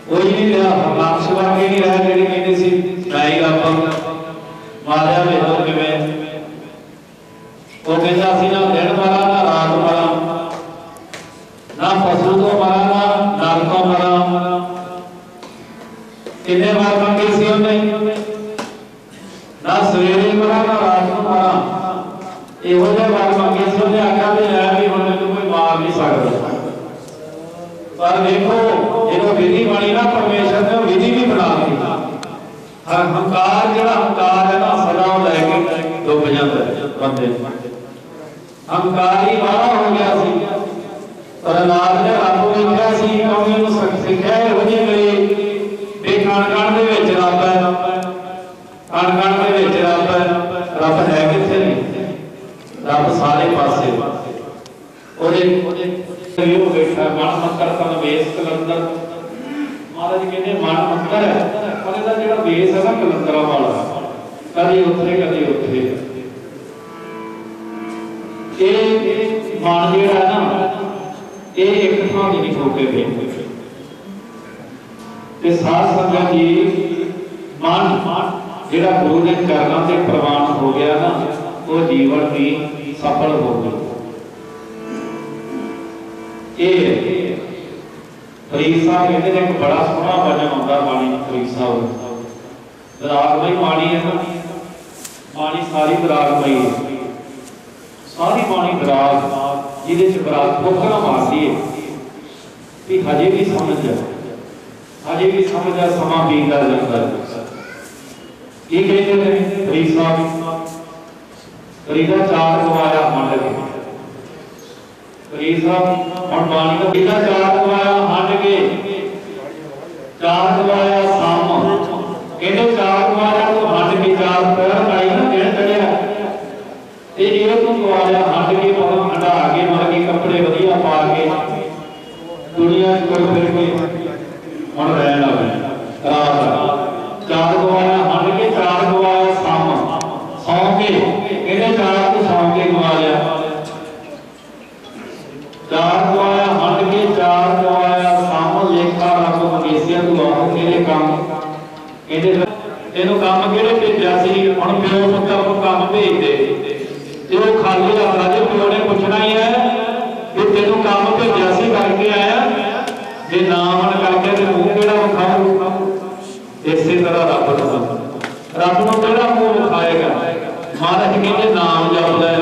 कोई नहीं रहा। हरनाम वर्गे नहीं रहा जी कहते सी मैं ही रब मारिया वेलो किवें वो कहता सी ना दिन मरा ना रात मरा ना पशु तो मरा ना नर तो मरा। किन्ने बार मंगे सी उन्हें ना सवेरे मरा ना रात को मरा। ਇਹੋ ਜਿਹੇ ਬਾਤ ਮੰਗੇ ਸੀ ਉਹਨੇ ਆਖਿਆ ਵੀ ਲੈ ਵੀ ਹੁਣ ਮੈਨੂੰ ਕੋਈ ਮਾਰ ਨਹੀਂ ਸਕਦਾ। ਪਰ ਦੇਖੋ ਜਦੋਂ ਵਿਧੀ ਬਣੀ ਨਾ ਪਰਮੇਸ਼ਰ ਨੇ ਵਿਧੀ ਵੀ ਬਣਾ ਦਿੱਤੀ। ਹੰਕਾਰ ਜਿਹੜਾ ਹੰਕਾਰ ਹੈ ਨਾ ਸਦਾ ਉਹ ਲੈ ਕੇ ਡੁੱਬ ਜਾਂਦਾ ਬੰਦੇ ਨੂੰ। ਹੰਕਾਰੀ ਵਾਲਾ ਹੋ ਗਿਆ ਸੀ ਪਰ ਨਾਲ ਨੇ ਰੱਬ ਵੇਖਿਆ ਸੀ ਕੌਮੀ ਨੂੰ ਸਿੱਖਿਆ ਇਹੋ ਜਿਹੀ ਮਿਲੀ ਵੀ ਕਣ ਕਣ ਦੇ ਵਿੱਚ ਰੱਬ ਹੈ, ਕਣ ਕਣ ਦੇ ਵਿੱਚ ਰੱਬ ਹੈ। ਰੱਬ ਹੈ ਕਿੱਥੇ ਨਹੀਂ, ਰੱਬ ਸਾਰੇ ਪਾਸੇ ਉਹਦੇ ਉਹ ਬੈਠਾ ਮਨ ਮੱਕਰ ਤਨ ਵੇਸ ਕਲੰਦਰ। ਮਹਾਰਾਜ ਕਹਿੰਦੇ ਮਨ ਮੱਕਰ ਹੈ ਪਰ ਇਹਦਾ ਜਿਹੜਾ ਵੇਸ ਹੈ ਨਾ ਕਲੰਦਰਾਂ ਵਾਲਾ ਕਦੀ ਉੱਥੇ ਕਦੀ ਉੱਥੇ। ਇਹ ਮਨ ਜਿਹੜਾ ਹੈ ਨਾ ਇਹ ਇੱਕ ਥਾਂ ਨਹੀਂ ਖੋਕੇ ਵੇਖਦੇ। ਤੇ ਸਾਧ ਸੰਗਤ ਜੀ ਮਨ ਜਿਹੜਾ ਗੁਰੂ ਦੇ ਚਰਨਾਂ ਤੇ ਪ੍ਰਵਾਨ ਹੋ ਗਿਆ ਨਾ ਉਹ ਜੀਵਨ ਦੀ ਸਫਲ ਹੋ ਗਈ। ਇਹ ਫਰੀਦ ਸਾਹਿਬ ਕਹਿੰਦੇ ਨੇ ਇੱਕ ਬੜਾ ਸੋਹਣਾ ਭਜਨ ਆਉਂਦਾ ਬਾਣੀ ਫਰੀਦ ਸਾਹਿਬ ਰਾਗਮਈ ਬਾਣੀ ਹੈ ਨਾ। ਬਾਣੀ ਸਾਰੀ ਰਾਗਮਈ ਹੈ, ਸਾਰੀ ਬਾਣੀ ਬਰਾਗ ਜਿਹਦੇ ਚ ਬਰਾਗ ਠੋਕਰਾਂ ਮਾਰਦੀ ਹੈ ਵੀ ਹਜੇ ਵੀ ਸਮਝ ਜਾ, ਹਜੇ ਵੀ ਸਮਝ ਜਾ ਸਮਾਂ ਬੀਤਦਾ ਜਾਂਦਾ। ਇਹ ਕਹਿੰਦੇ ਨੇ ਫਰੀਦ ਸਾਹਿਬ ਫਰੀਦਾ ਚਾਰ ਗਵਾਇਆ ਹੰਡ ਕੇ। ਫਰੀਦ ਸਾਹਿਬ ਹੁਣ ਬਾਣੀ ਦਾ ਫਰੀਦਾ ਚਾਰ ਗਵਾਇਆ ਹੰਡ ਕੇ, ਚਾਰ ਗਵਾਇਆ ਸਾਮ ਕਹਿੰਦੇ ਚਾਰ ਗਵਾਇਆ ਤੋਂ ਹੰਡ ਕੇ ਚਾਰ ਪੈਰ ਆਈ ਨਾ ਦਿਨ ਚੜਿਆ ਤੇ वाया हंड के पर हंडा के मर के कपड़े वधिया पा के दुनिया कर फिर के हुण रहन लग रात चार गवाया हंड के चार गवाया सम सौ के कहते चार तो सौ के गवा लिया चार गवाया हंड के चार गवाया सम लेखा रब मंगेसिया तू आख तेरे काम कहते तेनों काम किहड़े भेजा सी हुण प्यो पुत्तर नूं काम भेज दे ते वो खाली हथ राजे प्यो ने पुछना ही है कि तेनों काम भेजा सी करके आया जे ना मन करके ते मूंह किहड़ा विखाऊं इसे तरह रब नूं किहड़ा मूंह विखाएगा महाराज कहते नाम जप लै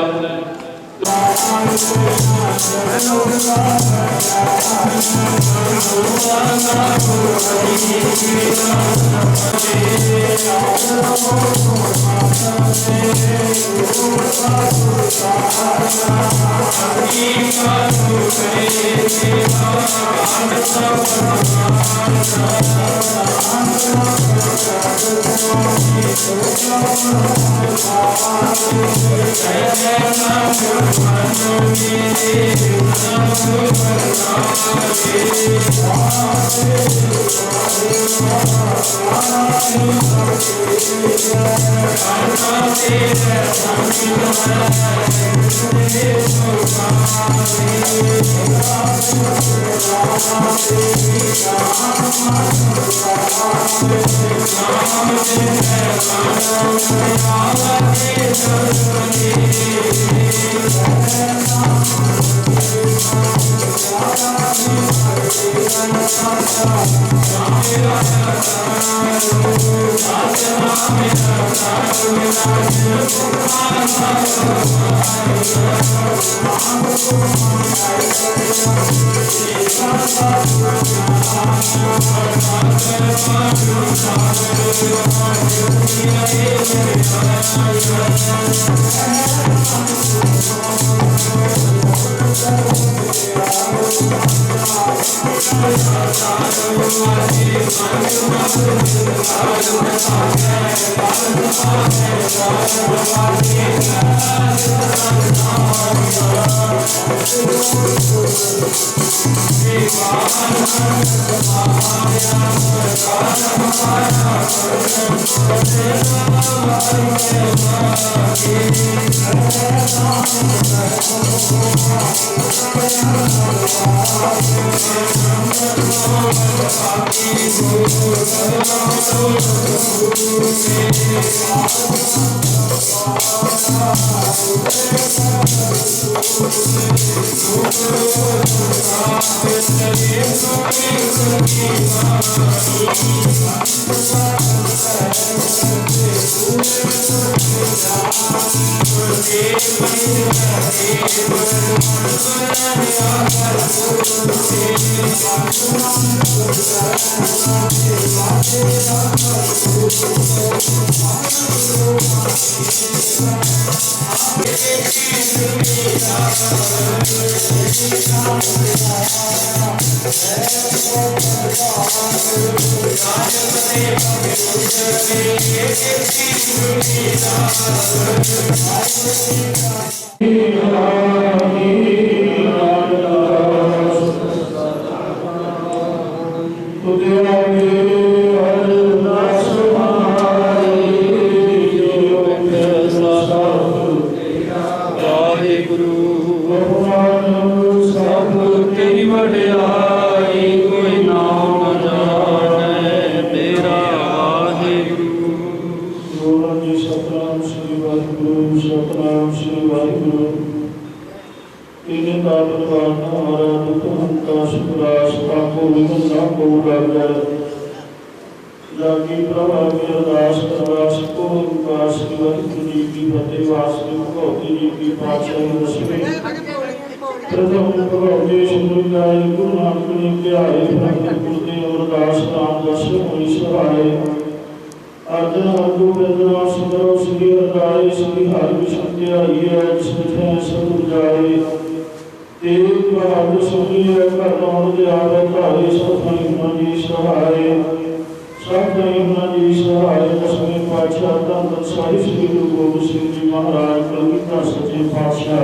ਉਹਨਾਂ ਦੀ ਸਹਾਇ ਦਸਵੇਂ ਪਾਤਸ਼ਾਹ ਧੰਨ ਸਾਹਿਬ ਸ੍ਰੀ ਗੁਰੂ ਗੋਬਿੰਦ ਸਿੰਘ ਜੀ ਮਹਾਰਾਜ ਕਲਗੀਧਰ ਸੱਚੇ ਪਾਤਸ਼ਾਹ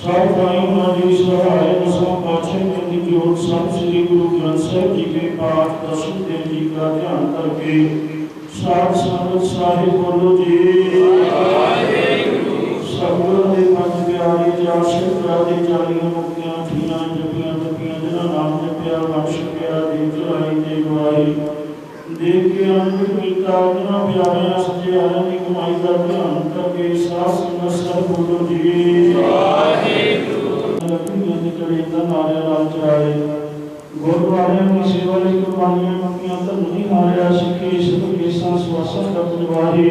ਉਹਨਾਂ ਦੀ ਸਹਾਇ ਦਸਵੇਂ ਪਾਤਸ਼ਾਹ ਦੀ ਜੋਤ ਸੰਤ ਸ੍ਰੀ ਗੁਰੂ ਗ੍ਰੰਥ ਸਾਹਿਬ ਜੀ ਦੇ ਪਾਠ ਦਰਸ਼ਨ ਦੇਵ जी का ध्यान करके साध संगत साहिब बोलो जी सगुण दे पंज प्यारे चार शब्दां दे 40 मुक्तियां ठीयां जपियां तपियां जिन्हां नाम जपिया वंश प्यारा दे चढ़ाई ते गवाई देख के अनंत कीता जिन्हां प्यारियां सच्चे हरण की कमाई का ध्यान करके साध संगत साहिब बोलो जी वाहिगुरू लक्ष्मी जी चढ़े ता नारे नाल चढ़ाए गुरुद्वारे की सेवा ਲਈ ਕੁਰਬਾਨੀਆਂ ਮੰਗੀਆਂ ਤਾਂ ਨਹੀਂ ਹਾਰਿਆ ਸਿੱਖੀ ਸਿੱਖ ਕੇਸਾਂ ਸਵਾਸਾਂ ਦਾ ਪੁਜਵਾਹੀ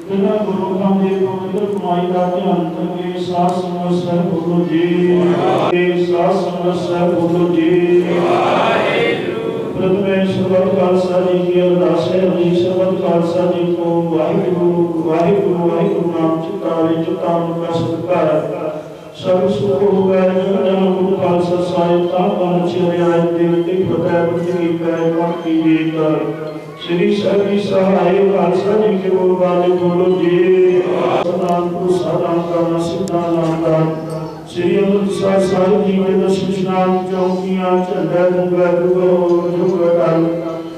ਬਿਨਾਂ ਗੁਰੂ ਖਾਂ ਦੇ ਪਵਿੱਤਰ ਕਮਾਈ ਦਾ ਧਿਆਨ ਕਰਕੇ ਸਾਧ ਸੰਗਤ ਸਾਹਿਬ ਬੋਲੋ ਜੀ ਸਾਧ ਸੰਗਤ ਸਾਹਿਬ ਬੋਲੋ ਜੀ ਪ੍ਰਥਮੇ ਸਰਬੱਤ ਖਾਲਸਾ ਜੀ ਕੀ ਅਰਦਾਸ ਹੈ ਜੀ ਸਰਬੱਤ ਖਾਲਸਾ ਜੀ ਕੋ ਵਾਹਿਗੁਰੂ ਵਾਹਿਗੁਰੂ ਵਾਹਿਗੁਰੂ ਨਾਮ ਚਿਤਾਰੇ ਚਿਤਾਨ ਦਾ ਸਤਿਕਾਰ सब सुख हो गए जन गुरु खालसा साहिब तान चिराए दिल की फतेह बंदगी करे मन की जीत श्री सभी सहाय खालसा जी के बोल वाले बोलो जी सदानपुर सदा का सिद्धा नामदान श्री अमृतसर साहिब जी के दर्शन स्नान चौकियां झंडा गुंगा जुगल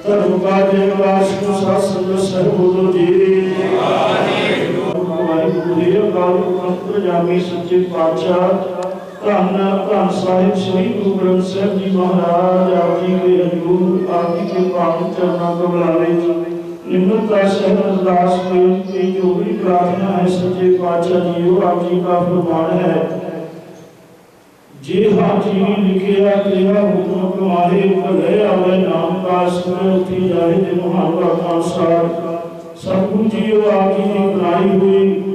धर्म का देवदास साथ संगत साहिब बोलो जी जामी सच्चे पातशाह धन धन साहिब श्री गुरु ग्रंथ साहिब जी महाराज आप जी के हजूर आप जी के पावन चरणों को बुलावे निम्रता सहित अरदास की जो भी प्रार्थना है सच्चे पातशाह जी आप जी का फरमान है जे हाथ जी लिखिया तेरा हुक्म कमाहे भले आवे नाम का स्मरण थी जाए ते महान का अनुसार सतगुरु जी आप जी की बनाई हुई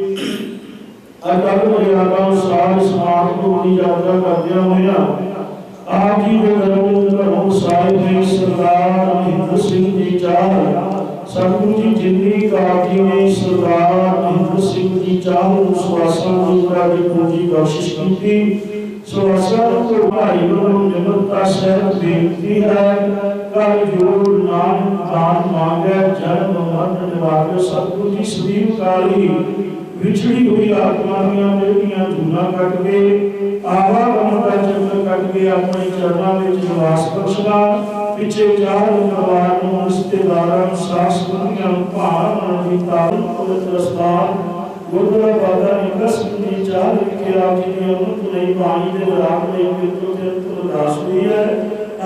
अटल मर्यादा अनुसार समाज को बड़ी यात्रा करदे होया आप जी के धर्म साहिब ने सरदार महेंद्र सिंह जी चाह सतगुरु जी जिंदगी का आप जी ने सरदार महेंद्र सिंह जी चाह सुवासा की पूंजी बख्शिश की थी सुवासा को भाई बनो निम्रता सहित बेनती है कर जोड़ नाम दान मांगे जन्म मरण निवारे सतगुरु जी सदैव काली विछड़ी हुई आत्मा मेरिया धूना कट के आवागमन का चक्र कट के अपने चरणों में निवास बख्शना पिछे चार परिवार रिश्तेदारों सास दुनिया भाण पवित्र स्थान गुरुद्वारा बाबा निकस की चार लिखे आप जी ने अमृत नहीं पानी दे रात में कीर्तन अरदास हुई है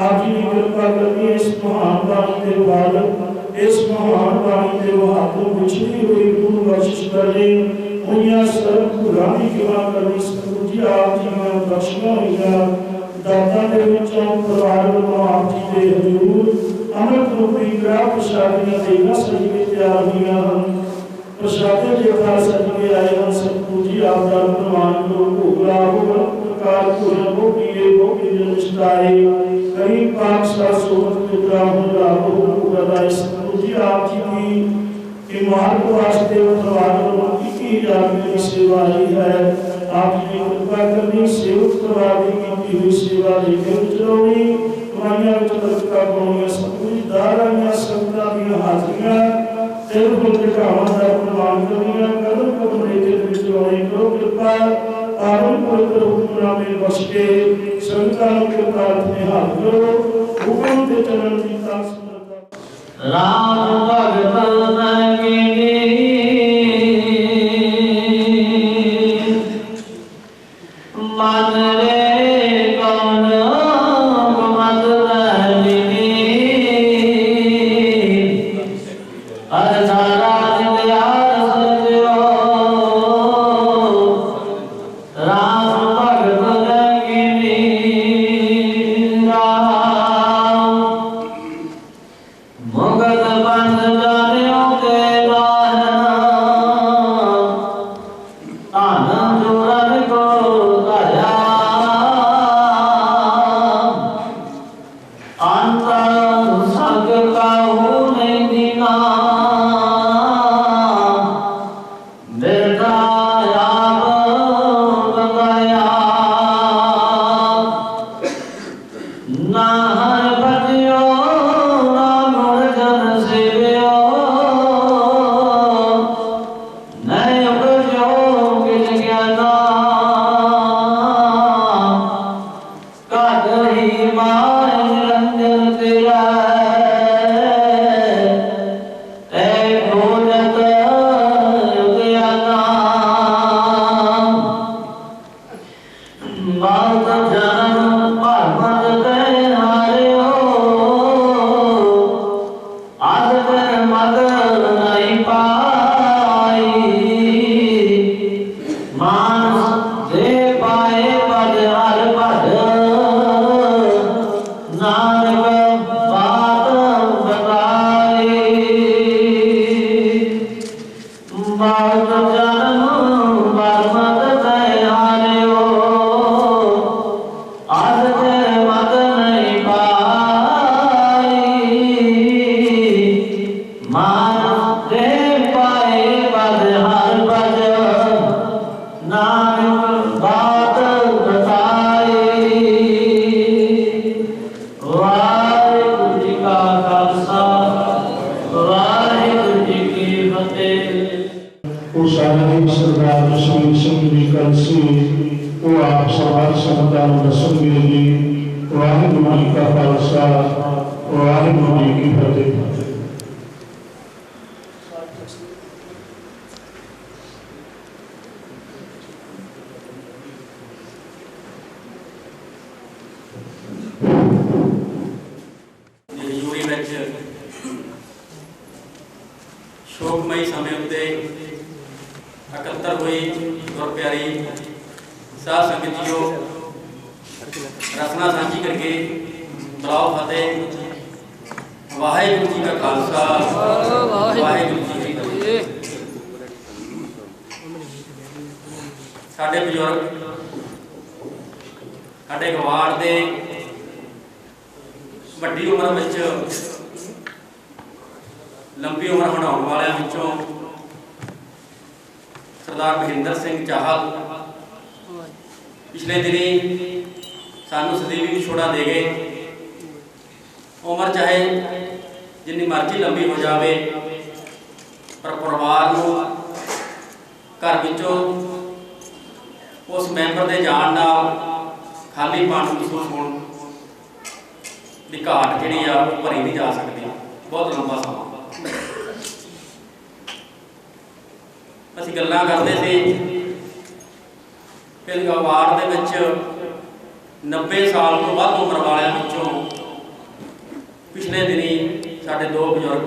आप जी की कृपा करनी इस महान बाणी के बालक इस महान बाणी के हाथों बिछड़ी हुई गुरु बख्शिश करनी उन्या सर्व पुरानी कृपा करनी सतगुरु जी आप जी ने बख्शना हुआ दाता दे विचों परिवार वालों आप जी दे हजूर अमृत रूपी ग्राह प्रसादियां देना सज के तैयार हुई हैं प्रसादे देवता सज के आए हैं सतगुरु जी आप दा प्रमाण करो भोगला भोगल प्रकार पूर्ण हो पिए हो निष्ठाए कहीं पाक सा सोमत पितरा हो लाभो भोगला सतगुरु जी आप जी की इमारत वास्ते परिवार वालों की जागृति सेवा ही है आप जी की कृपा करनी सेवक परिवार की हुई सेवा लेकर चलोनी माया चलत का बोलिया सतगुरु दाराया संता दी हाजिरियां तेरे को दिखावा दा प्रमाण करनिया कदम कदम लेके चलोनी करो कृपा आरंभ पवित्र हुक्मनाम में बस के संतान के प्रार्थना हाथ करो हुक्म के चरण की तास राम भगत की मन रे कौन मत दलिनी अरसारा दिया सजो राम भगत की राम मुगत बंद जाने के आनंद को दया बहुत जन्म भरमत गए हारियो आज कर मत नहीं पाई मानस दे पाए पद हर पद नानक बात बताई बहुत जन्म भरमत गए हारियो आज कर मत नहीं पाई मानस दे पाए पद हर पद नानक बात बताई वाहिगुरु जी का खालसा वाहिगुरु जी की फतेह। ਉਹ ਸਾਰੇ ਸਰਦਾਰ ਜਸਵੀਰ ਸਿੰਘ ਜੀ ਕਲਸੀ ਉਹ ਆਪ ਸਵਾਲ ਸੰਗਤਾਂ ਨੂੰ ਦੱਸਣਗੇ ਜੀ। ਵਾਹਿਗੁਰੂ ਜੀ ਕਾ ਖਾਲਸਾ ਵਾਹਿਗੁਰੂ ਜੀ ਕੀ ਫਤਿਹ। ਹਜ਼ੂਰੀ ਵਿੱਚ ਸ਼ੋਕਮਈ ਸਮੇਂ ਉੱਤੇ ਇਕੱਤਰ ਹੋਈ ਗੁਰਪਿਆਰੀ ਸਾਧ ਸੰਗਤ ਜੀਓ ਰਸਨਾ ਸਾਂਝੀ ਕਰਕੇ ਬੁਲਾਓ ਫਤਿਹ। ਵਾਹਿਗੁਰੂ ਜੀ ਕਾ ਖਾਲਸਾ ਵਾਹਿਗੁਰੂ ਜੀ ਕੀ ਫਤਿਹ। ਸਾਡੇ ਬਜ਼ੁਰਗ ਸਾਡੇ ਗਵਾੜ ਦੇ ਵੱਡੀ ਉਮਰ ਵਿੱਚ ਲੰਬੀ ਉਮਰ ਬਣਾਉਣ ਵਾਲਿਆਂ ਵਿੱਚੋਂ ਸਰਦਾਰ ਮਹਿੰਦਰ ਸਿੰਘ ਚਾਹਲ ਪਿਛਲੇ ਦਿਨੀ ਸਾਨੂੰ ਸਦੀਵੀ ਵਿਛੋੜਾ ਦੇ ਗਏ। ਉਮਰ ਚਾਹੇ ਜਿੰਨੀ ਮਰਜ਼ੀ ਲੰਬੀ ਹੋ ਜਾਵੇ ਪਰ ਪਰਿਵਾਰ ਨੂੰ ਘਰ ਵਿੱਚੋਂ ਉਸ ਮੈਂਬਰ ਦੇ ਜਾਣ ਨਾਲ ਖਾਲੀਪਣ ਮਹਿਸੂਸ ਹੋਣ ਦੀ ਘਾਟ ਜਿਹੜੀ ਆ ਉਹ ਭਰੀ ਨਹੀਂ ਜਾ ਸਕਦੀ। ਬਹੁਤ ਲੰਬਾ ਸਮਾਂ ਅਸੀਂ ਗੱਲਾਂ ਕਰਦੇ ਸੀ ਕਿ ਗਵਾੜ ਦੇ ਵਿੱਚ 90 ਸਾਲ ਤੋਂ ਵੱਧ ਉਮਰ ਵਾਲਿਆਂ ਵਿੱਚੋਂ ਪਿਛਲੇ ਦਿਨੀ ਸਾਡੇ ਦੋ ਬਜ਼ੁਰਗ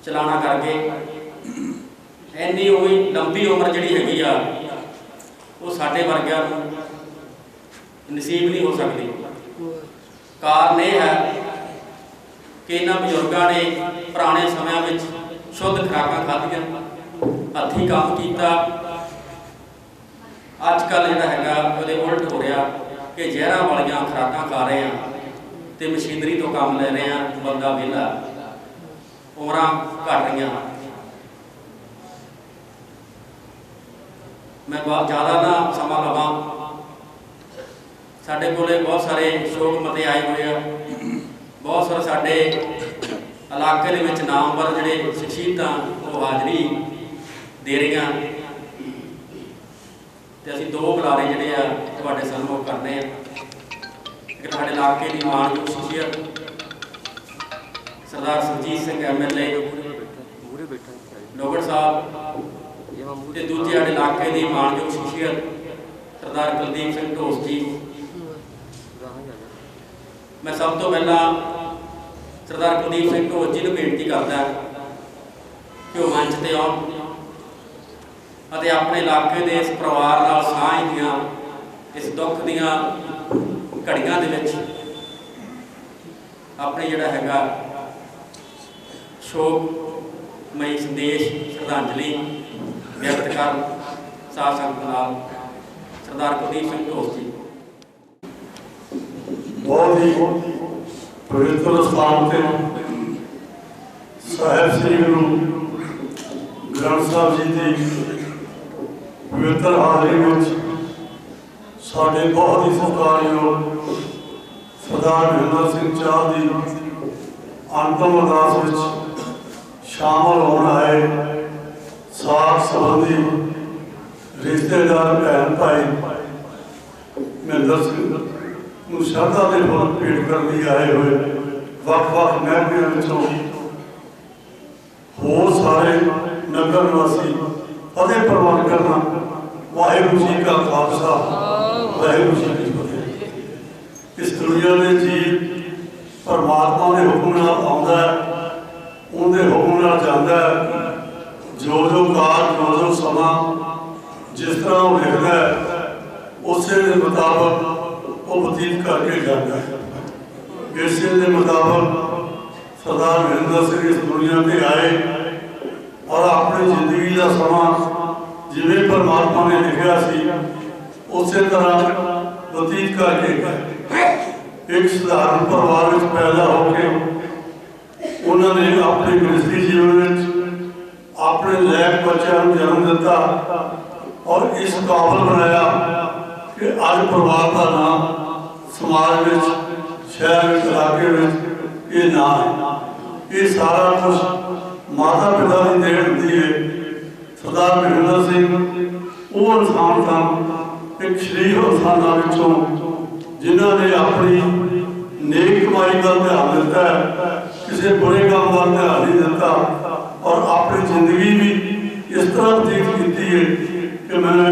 ਚਲਾਣਾ ਕਰਕੇ ਇੰਨੀ ਹੋਈ ਲੰਬੀ ਉਮਰ ਜਿਹੜੀ ਹੈਗੀ ਆ ਉਹ ਸਾਡੇ ਵਰਗਿਆਂ ਨੂੰ ਨਸੀਬ ਨਹੀਂ ਹੋ ਸਕਦੀ। ਕਾਰਨ ਇਹ ਹੈ ਕਿ ਇਹਨਾਂ ਬਜ਼ੁਰਗਾਂ ਨੇ ਪੁਰਾਣੇ ਸਮਿਆਂ ਵਿੱਚ ਸ਼ੁੱਧ ਖੁਰਾਕਾਂ ਖਾਧੀਆਂ, ਹੱਥੀਂ ਕੰਮ ਕੀਤਾ। ਅੱਜ ਕੱਲ੍ਹ ਜਿਹੜਾ ਹੈਗਾ ਉਹਦੇ ਉਲਟ ਹੋ ਰਿਹਾ ਕਿ ਜ਼ਹਿਰਾਂ ਵਾਲੀਆਂ ਖੁਰਾਕਾਂ ਖਾ ਰਹੇ ਆ ਤੇ ਮਸ਼ੀਨਰੀ ਤੋਂ ਕੰਮ ਲੈ ਰਹੇ ਆ। ਬੰਦਾ ਵਿਹਲਾ, ਉਮਰਾਂ ਘੱਟ ਰਹੀਆਂ। ਮੈਂ ਬਹੁਤ ਜ਼ਿਆਦਾ ਨਾ ਸਮਾਂ ਲਵਾਂ। ਸਾਡੇ ਕੋਲੇ ਬਹੁਤ ਸਾਰੇ ਸ਼ੋਕ ਮਤੇ ਆਏ ਹੋਏ ਆ। ਬਹੁਤ ਸਾਰੇ ਸਾਡੇ ਇਲਾਕੇ ਦੇ ਵਿੱਚ ਨਾਮਵਰ ਜਿਹੜੇ ਸ਼ਖਸੀਅਤਾਂ ਉਹ ਹਾਜ਼ਰੀ ਦੇ ਰਹੀਆਂ ਤੇ ਅਸੀਂ ਦੋ ਬੁਲਾਰੇ ਜਿਹੜੇ ਆ ਤੁਹਾਡੇ ਸਨਮੁਖ ਕਰਨੇ ਆ। ਇੱਕ ਸਾਡੇ ਇਲਾਕੇ ਦੀ ਮਾਣਯੋਗ ਸ਼ਖਸੀਅਤ ਸਰਦਾਰ ਸੁਰਜੀਤ ਸਿੰਘ MLA ਲੋਗੜ ਸਾਹਿਬ ਤੇ ਦੂਜੇ ਸਾਡੇ ਇਲਾਕੇ ਦੀ ਮਾਣਯੋਗ ਸ਼ਖਸੀਅਤ ਸਰਦਾਰ ਕੁਲਦੀਪ ਸਿੰਘ ਢੋਸ ਜੀ। ਮੈਂ ਸਭ ਤੋਂ ਪਹਿਲਾਂ ਸਰਦਾਰ ਕੁਲਦੀਪ ਸਿੰਘ ਢੋਸ ਜੀ ਨੂੰ ਬੇਨਤੀ ਕਰਦਾ ਕਿ ਉਹ ਮੰਚ ਤੇ ਆਉਣ ਅਤੇ ਆਪਣੇ ਇਲਾਕੇ ਦੇ ਇਸ ਪਰਿਵਾਰ ਨਾਲ ਸਾਂਝ ਦੀਆਂ ਇਸ ਦੁੱਖ ਦੀਆਂ ਘੜੀਆਂ ਦੇ ਵਿੱਚ ਆਪਣੇ ਜਿਹੜਾ ਹੈਗਾ ਸ਼ੋਕਮਈ ਸੰਦੇਸ਼ ਸ਼ਰਧਾਂਜਲੀ ਵਿਅਕਤ ਕਰਨ ਸਾਧ ਸੰਗਤ ਨਾਲ ਸਰਦਾਰ ਕੁਲਦੀਪ ਸਿੰਘ ਢੋਸ ਜੀ। ਬਹੁਤ ਹੀ ਪਵਿੱਤਰ ਸਥਾਨ ਤੇ ਸਾਹਿਬ ਸ੍ਰੀ ਗੁਰੂ ਗ੍ਰੰਥ ਸਾਹਿਬ ਜੀ ਦੀ ਪਵਿੱਤਰ ਹਾਜ਼ਰੀ ਵਿੱਚ ਸਾਡੇ ਬਹੁਤ ਹੀ ਸਤਿਕਾਰਯੋਗ ਸਰਦਾਰ ਮਹਿੰਦਰ ਸਿੰਘ ਚਾਹਲ ਦੀ ਅੰਤਮ ਅਰਦਾਸ ਵਿੱਚ ਸ਼ਾਮਲ ਹੋਣ ਆਏ ਸਾਥ ਸੰਬੰਧੀ ਰਿਸ਼ਤੇਦਾਰ ਭੈਣ ਭਾਈ ਮਹਿੰਦਰ ਸਿੰਘ ਨੂੰ ਸ਼ਰਧਾ ਦੇ ਫੁੱਲ ਭੇਟ ਕਰਨ ਲਈ ਆਏ ਹੋਏ ਵੱਖ-ਵੱਖ ਮਹਿਕਮਿਆਂ ਵਿੱਚੋਂ ਹੋਰ ਸਾਰੇ ਨਗਰ ਨਿਵਾਸੀ ਅਤੇ ਪ੍ਰਵਾਨਗਰਾਂ ਵਾਹਿਗੁਰੂ ਜੀ ਕਾ ਖਾਲਸਾ वाहिगुरू जी की फतेह। इस दुनिया में जीव परमात्मा के हुक्म नाल आउंदा है, उनके हुक्म नाल जांदा है। जो जो काल जो समा जिस तरह वो लिखता है उस मुताबिक वो बतीत करके जाता है। इस मुताबिक सरदार वीरेंद्र सिंह इस दुनिया पर आए और अपनी जिंदगी का समा जिवें परमात्मा ने लिखा सी उस तरह बतीत करके गए। एक साधारण परिवार में पैदा होकर उन्होंने अपने गृहस्थी जीवन में अपने लैक बच्चों को जन्म दिता और इस काबिल बनाया कि अज परिवार का नाम समाज में, शहर इलाके में ये ना है। ये सारा कुछ माता पिता की देन होती है। सरदार वीरेंद्र सिंह वो इंसान सन एक शरीफ इंसानों जिन्होंने अपनी नेक कमाई का ध्यान दिता है, किसी बुरे काम का ध्यान नहीं दिता और अपनी जिंदगी भी इस तरह बतीत की है कि मैं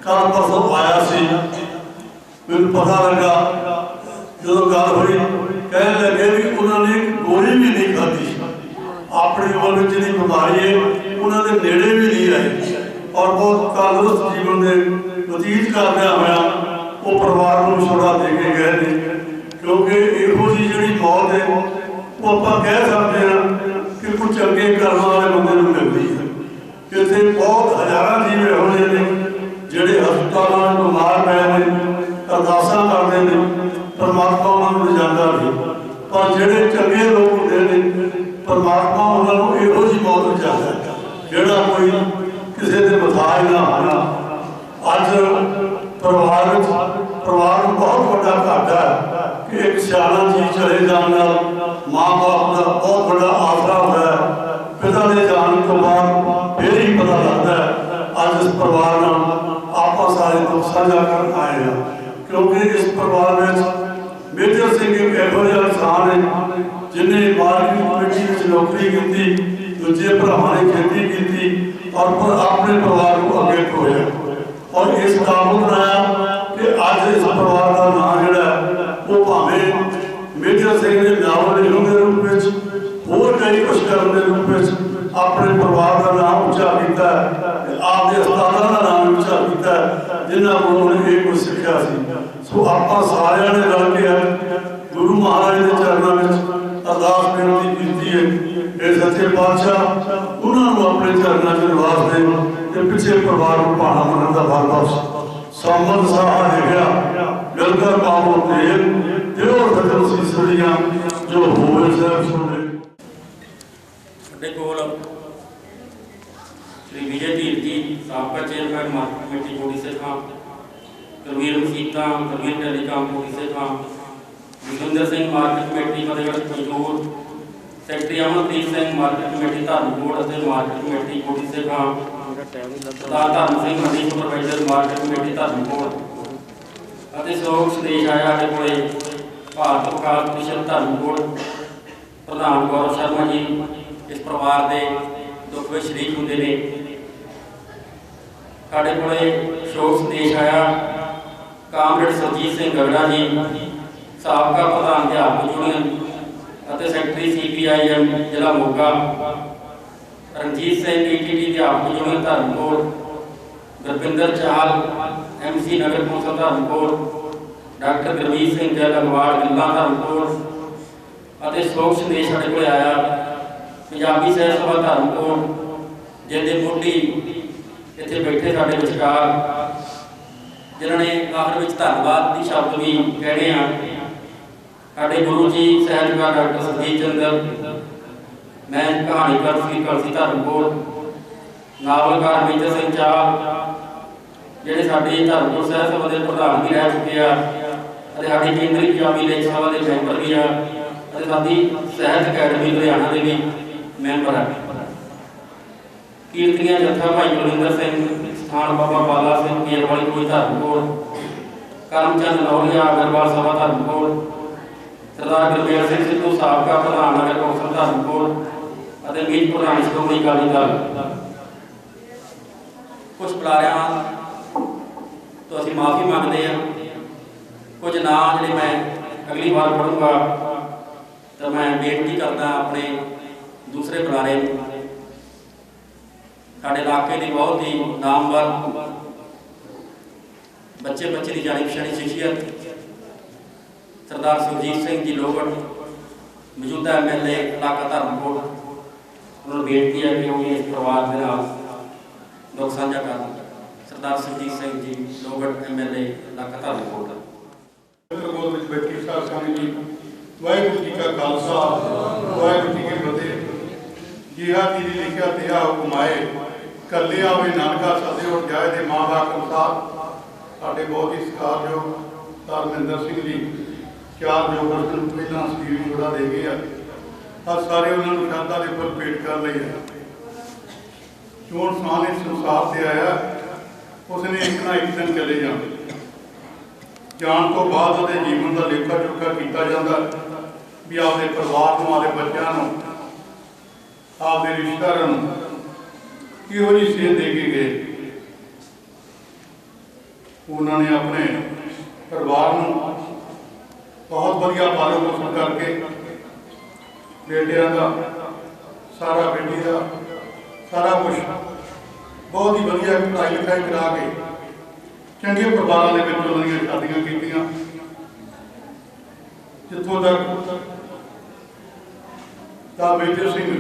कल परसों आया सी, मैं पता लगा जो गल हुई कह लगे भी उन्होंने गोली भी नहीं खाधी, अपनी उम्र में जी बीमारी है उन्होंने नेड़े भी नहीं आए और बहुत तंदुरुस्त जीवन के बतीत करदे होया वो परिवार को छुड़ा दे के गए थे। क्योंकि इहो जी जी मौत है वो आप कह सकते हैं कि कुछ चंगे कर्म वाले बंदे को मिलती है। इतने बहुत हज़ारों जीव इहो जिहे ने जिहड़े हस्पतालों में बीमार पए ने, अरदासां करते हैं, परमात्मा उन्होंने लिजांदा नहीं, पर जिहड़े चंगे लोग होंदे ने परमात्मा उन्होंने इहो जी मौत लिजांदा है जिहड़ा कोई किसी के मुताज ना होना। अज परिवार में बहुत बड़ा घाटा है कि एक सियाना जी चले जाने माँ बाप का बहुत बड़ा आसरा होता है। पिता के जाने तो बाद फिर ही पता लगता है। अज इस परिवार आप सारे दुख साझा कर आए हैं क्योंकि इस परिवार में मेजर सिंह एक इहो जिहा इंसान है जिन्हें मार्केट कमेटी में नौकरी की, दूजे भरावां ने खेती की और फिर अपने परिवार को अगे खोया और इस काबू बनाया कि अज इस परिवार का नाम जोड़ा वो भावें मेजर सिंह ने नावल लिखण के रूप में होर कई कुछ करने के रूप में अपने परिवार का नाम उच्चा किया, आपके उस्तादां का नाम उच्चा किया जिन्होंने उन्होंने ये कुछ सीखा सी। सो आप सारे ने रल के गुरु महाराज के चरणों में अरदास बेनती की है ये सच्चे पातशाह उन्होंने अपने चरणों में निवास दे कि पिछले परिवार को भाणा मनन का फल बख्श। संबंध साहा लिखा गलकर पावो तेल देव सजन सीसड़ियां जो होवे सब सुने। ਸਾਡੇ ਕੋਲ श्री विजय धीर जी साबका chairman market committee Kot Ise खां, Karveer Masita Karveer telecom Kot Ise Khan, Vijender Singh market committee Fatehgarh Panjtoor, secretary Amanpreet Singh market committee Dharamkot और market committee Kot Ise Khan, Sardar Dharam Singh mandi supervisor market committee Dharamkot ਅਤੇ ਸੋਗ ਸੰਦੇਸ਼ ਆਇਆ ਸਾਡੇ ਕੋਲੇ ਭਾਰਤ ਵਿਕਾਸ ਮਿਸ਼ਨ ਧਰਮਕੋਟ ਪ੍ਰਧਾਨ ਗੌਰਵ ਸ਼ਰਮਾ ਜੀ इस परिवार के दुख में शरीक होंगे ने। साढ़े को शोक संदेश आया कामरेड सरजीत सिंह गगड़ा जी साबका प्रधान अध्यापक यूनियन और सैकटरी CPIM जिला मोगा, रणजीत सिंह ETT अध्यापक यूनियन धर्मकोट, गुरविंदर चाहल MC नगर कौंसल धर्मकोट, डॉक्टर गुरमीत सिंह जैल अगवाड़ गिल्ला धर्मकोट और शोक संदेश साढ़े को आया पंजाबी सह सभा धर्मकोट जिंदे मोटी इतने बैठे साढ़े विचकार जिन्होंने आखिर में धन्यवाद की शब्द भी कहने हैं। साढ़े गुरु जी साहिबकार डॉक्टर सरजीत चंद्र, मैं कहानीकार श्री कलसी धर्मकोट, नावलकार मेजर सिंह चाहल ਜਿਹੜੇ ਸਾਡੇ ਧਰਮकोट ਸਹਿਤ ਸਭਾ ਦੇ ਪ੍ਰਧਾਨ ਵੀ ਰਹਿ ਚੁੱਕੇ ਆ ਅਤੇ ਸਾਡੀ ਕੇਂਦਰੀ ਪੰਜਾਬੀ ਲੇਖ ਸਭਾ ਦੇ ਮੈਂਬਰ ਵੀ ਆ ਅਤੇ ਸਾਡੀ ਸਾਹਿਤ ਅਕੈਡਮੀ ਲੁਧਿਆਣਾ ਦੇ ਵੀ ਮੈਂਬਰ ਹੈ। ਕੀਰਤਨੀਆ ਜੱਥਾ ਭਾਈ ਬਲਵਿੰਦਰ ਸਿੰਘ ਸਥਾਨ ਬਾਬਾ ਬਾਲਾ ਸਿੰਘ ਪੀਰ ਵਾਲੀ ਕੋਈ ਧਰਮकोट, ਕਰਮਚੰਦ ਲੌਰੀਆ ਅਗਰਵਾਲ ਸਭਾ ਧਰਮकोट, ਸਰਦਾਰ ਗੁਰਮੇਲ ਸਿੰਘ ਸਿੱਧੂ ਸਾਬਕਾ ਪ੍ਰਧਾਨ ਨਗਰ ਕੌਂਸਲ ਧਰਮकोट ਅਤੇ ਮੀਤ ਪ੍ਰਧਾਨ ਸ਼੍ਰੋਮਣੀ ਅਕਾਲੀ ਦਲ। ਕੁਝ ਬੁਲਾਰਿਆਂ तो असीं माफ़ी मंगते हैं। कुछ नाम जिहड़े मैं अगली बार पढ़ूंगा तो मैं बेनती करदा अपने दूसरे बुलारे साडे इलाके की बहुत ही नामवर बच्चे की जानी पछाणी शख्सियत सरदार सुरजीत सिंह जी लोगड़, मौजूदा MLA इलाका धर्मकोट, उन्होंने बेनती है कि वो भी इस परिवार के नाल दुख साझा कर। सरदार सुरजीत सिंह जी लोगड़ MLA इलाका धर्मकोट। बैठी साध संगत जी, वाहिगुरू जी का खालसा वाहिगुरू जी की फतेह। जिहा जी ने लिखा तिहा हुक्म आए, कले आवे नानका सदे उठ जाए दे मां बाप अनुसार। साढ़े बहुत ही सत्कारयोग धर्मेंद्र सिंह जी 4 अगस्त ਨੂੰ ਪਹਿਲਾਂ ਸਰੀਰ ਜੋੜਾ ਦੇ ਗਏ ਆ ਸਾਰੇ ਉਹਨਾਂ ਨੂੰ ਸ਼ਰਧਾ ਦੇ ਫੁੱਲ ਭੇਟ ਕਰ ਲਈ ਹੈ। ਜੋ ਇਨਸਾਨ ਇਸ ਸੰਸਾਰ ਤੇ ਆਇਆ ਉਸਨੇ ਇੱਕ ਨਾ ਇੱਕ ਦਿਨ ਚਲੇ ਜਾਣਾ। ਜਾਣ ਤੋਂ ਬਾਅਦ ਉਹਦੇ ਜੀਵਨ ਦਾ ਲੇਖਾ ਜੋਖਾ ਕੀਤਾ ਜਾਂਦਾ ਵੀ ਆਪਦੇ ਪਰਿਵਾਰ ਨੂੰ, ਆਪਦੇ ਬੱਚਿਆਂ ਨੂੰ, ਆਪਦੇ ਰਿਸ਼ਤੇਦਾਰਾਂ ਨੂੰ ਕਿਹੋ ਜਿਹੀ ਸੇਧ ਦੇ ਕੇ ਗਏ। उन्होंने अपने परिवार में बहुत बढ़िया पालन पोषण करके बेटिया का सारा, बेटी का सारा कुछ बहुत ही बढ़िया पढ़ाई लिखाई करा के चंगे परिवारों के उन्होंने शादियां कीतियां। जितों तक दा मेजर सिंह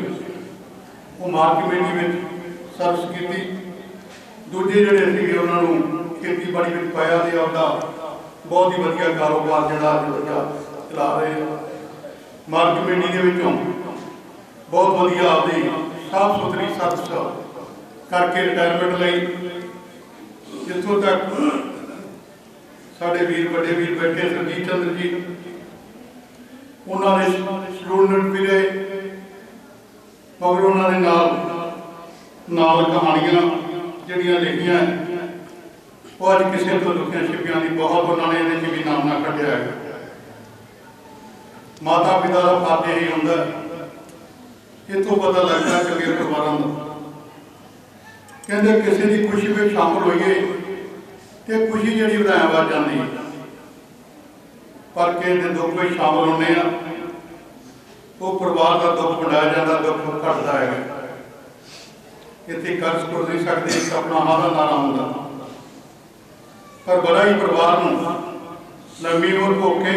वो मार कमेटी में सर्विस की, दूजे जोड़े थे उन्होंने खेतीबाड़ी में पाया तो आपका बहुत ही वधिया कारोबार जोड़ा चला रहे हैं। मार कमेटी के विचों बहुत वधिया आपकी साफ सुथरी सर्विस करके रिटायरमेंट ली। जितों तक साढ़े वीर बड़े वीर बैठे सरजीत चंद्र जी, उन्होंने स्टूडेंट भी रहे मगर उन्होंने नाल कहानियां जिहड़ियां लिखियां वो अज किसी तो लुकिया छिपिया नहीं, बहुत उन्होंने ये भी नामना कढ़िया है। माता पिता का फर्ज यही होंगे, इतों पता लगता है चंगे परिवारों का। कहते किसी की खुशी में शामिल होइए तो खुशी जी बढ़ाया वा जाती, पर किसी दुख में शामिल होने वो परिवार का दुख बढ़ाया जाता, दुख घटता है। इतने कर्ज कर नहीं सकते, एक अपना हारा नारा होंगे, पर बड़ा ही परिवार लंबी उम्र भोग के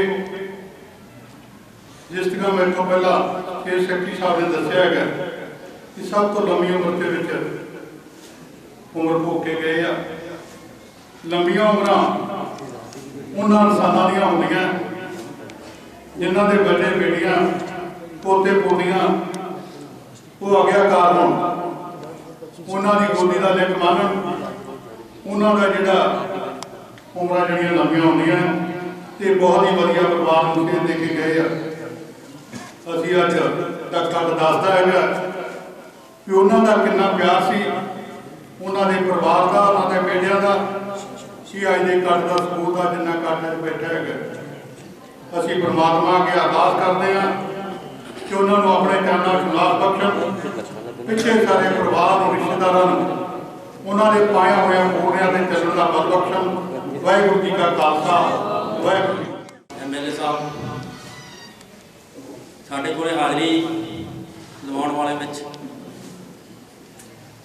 जिस तरह मेरे को पहला केस सेक्रेटरी साहब ने दसिया है कि सब तो लंबी उम्र के उम्र भोग के गए आ। लंबिया उम्र उन्होंने इंसानों दियां होंदियां जिन्हां दे बेटे बेटियां पोते पोतियां वो आग्याकार होण, उन्हां दी गोदी दा लिख मानण, उन्हां दा जिहड़ा उम्र जड़ियाँ लंबिया होंदियां ते बहुत ही वधिया परिवार नूं सेध दे के गए आ। असीं अज तक दसदा है कि उन्हां दा कितना प्यार सी, उन्हां दे परिवार का, उन्हां दे बेटियां का, कि अज दे कट का सबूत आ जिन्ना कट बैठा है। असीं परमात्मा अगे अरदास करते हैं कि उन्होंने अपने चरणों विश्वास बख्शण, पिछले सारे परिवार और रिश्तेदारों उन्होंने पाया हुआ मोड़िया के चरण का बल बख्शण। वाहिगुरू जी का खालसा वाहिगुरू। MLA साहब साढ़े को हाज़री लवाउण वाले में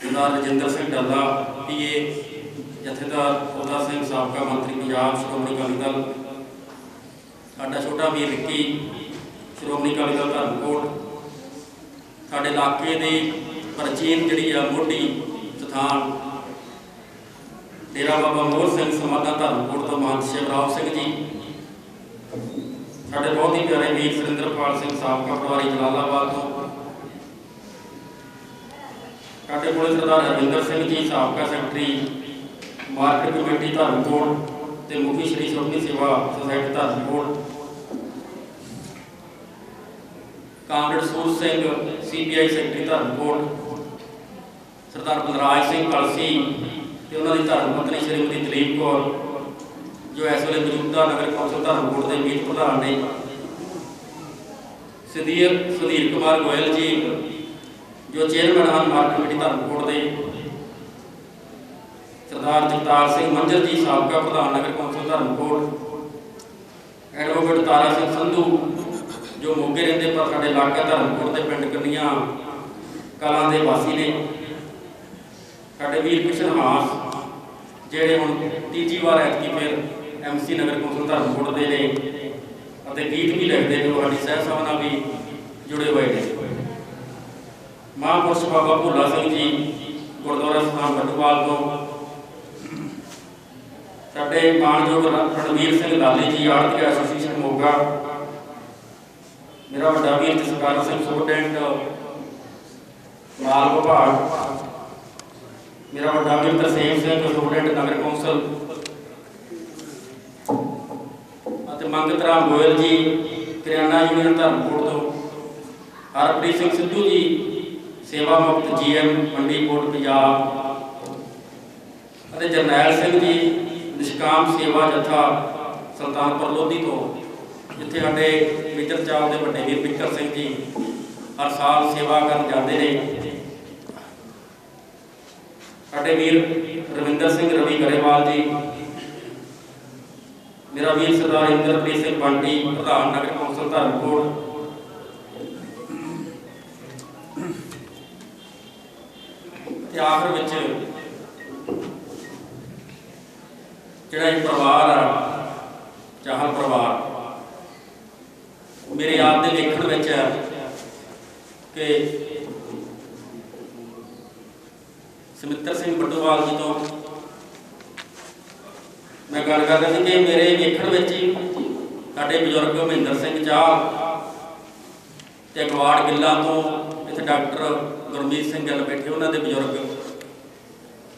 सरदार रजिंदर सिंह डल्ला PA, जथेदार उदा सिंह साबका मंत्री पंजाब श्रोमणी अकाली दल, साडा छोटा वीर विक्की श्रोमणी अकाली दल धर्मकोट, साडे इलाके की प्राचीन जिहड़ी आ मोढी स्थान डेरा बाबा मोहर सिंह समाधा धर्मकोट तो महंत शिवराव सिंह जी, साढ़े बहुत ही प्यारे वीर सुरिंदरपाल सिंह साबका पटवारी जलालाबाद तो, साढ़े को सरदार हरविंदर सिंह जी साबका सैकटरी मार्केट कमेटी धर्मकोट ते मुखी श्री सुखनी सेवा सोसाइटी धर्मकोट, कामरेड सूर सिंह CPI सैकटरी धर्मकोट, सरदार बलराज सिंह कलसी ते उन्होंने धर्म पत्नी श्रीमती दलीप कौर जो इस वे मौजूदा नगर कौंसल धर्मकोट के मीत प्रधान ने, सुधीर कुमार गोयल जी जो चेयरमैन हैं मार्केट कमेटी धर्मकोट के, सरदार जगतार सिंह मंजर जी साबका प्रधान नगर कौंसल धर्मकोट, एडवोकेट तारा सिंह संधू जो मोगे रहते पर साढ़े इलाका धर्मकोट के पिंड कन्निया कलां के वासी ने, साढ़े वीर किशन हास ਜਿਹੜੇ ਹੁਣ ਤੀਜੀ ਵਾਰ ਐਤਕੀ ਫਿਰ MC नगर कौंसल धर्मकोट ਦੇ ਨੇ ਅਤੇ ਗੀਤ ਵੀ ਲਿਖਦੇ ਨੇ, ਸਾਡੀ ਸਹਿ ਸਭਾ ਨਾਲ ਵੀ ਜੁੜੇ ਹੋਏ ਨੇ। ਮਹਾਂਪੁਰਸ਼ ਬਾਬਾ ਭੋਲਾ ਸਿੰਘ ਜੀ ਗੁਰਦੁਆਰਾ ਸਾਹਿਬ ਬੱਟੂਵਾਲ ਤੋਂ, ਸਾਡੇ ਮਾਣਯੋਗ ਰਣਵੀਰ ਸਿੰਘ ਲਾਲੀ ਜੀ ਆੜਤੀਆ ਐਸੋਸੀਏਸ਼ਨ ਮੋਗਾ, ਮੇਰਾ ਵੱਡਾ ਵੀਰ ਜਸਕਰਨ ਸਿੰਘ ਸੁਪਰਡੈਂਟ ਮਾਲ ਵਿਭਾਗ, मेरा बड़ा वीर तरसेम सिंह सुपरडेंट नगर कौंसल, मंगत राम गोयल जी करियाना यूनियन धर्मकोट तो, हरप्रीत सिंह सिद्धू जी सेवा मुक्त GM मंडी कोट पंजाब, जरनैल सिंह जी निष्काम सेवा जत्था सुल्तानपुर लोधी तो, जिथे साढ़े मेजर चाल के बड़े वीर बिक्कर सिंह जी हर साल सेवा कर जाते हैं। साढ़े वीर रविंदर सिंह रवि गरेवाल जी, मेरा वीर सरदार इंद्रप्रीत सिंह बंटी प्रधान नगर कौंसल धर्मकोट, आखिर में जोड़ा परिवार आ चाहल परिवार मेरे आप के लेखन में है कि सुमित्र सिंह बटूवाल जी तो मैं गल करता कि मेरे वेखण में ही साढ़े बजुर्ग महेंद्र सिंह चाल ते गवाड़ गिल्ला तो इतने डॉक्टर गुरमीत सिंह गिल बैठे, उन्होंने बजुर्ग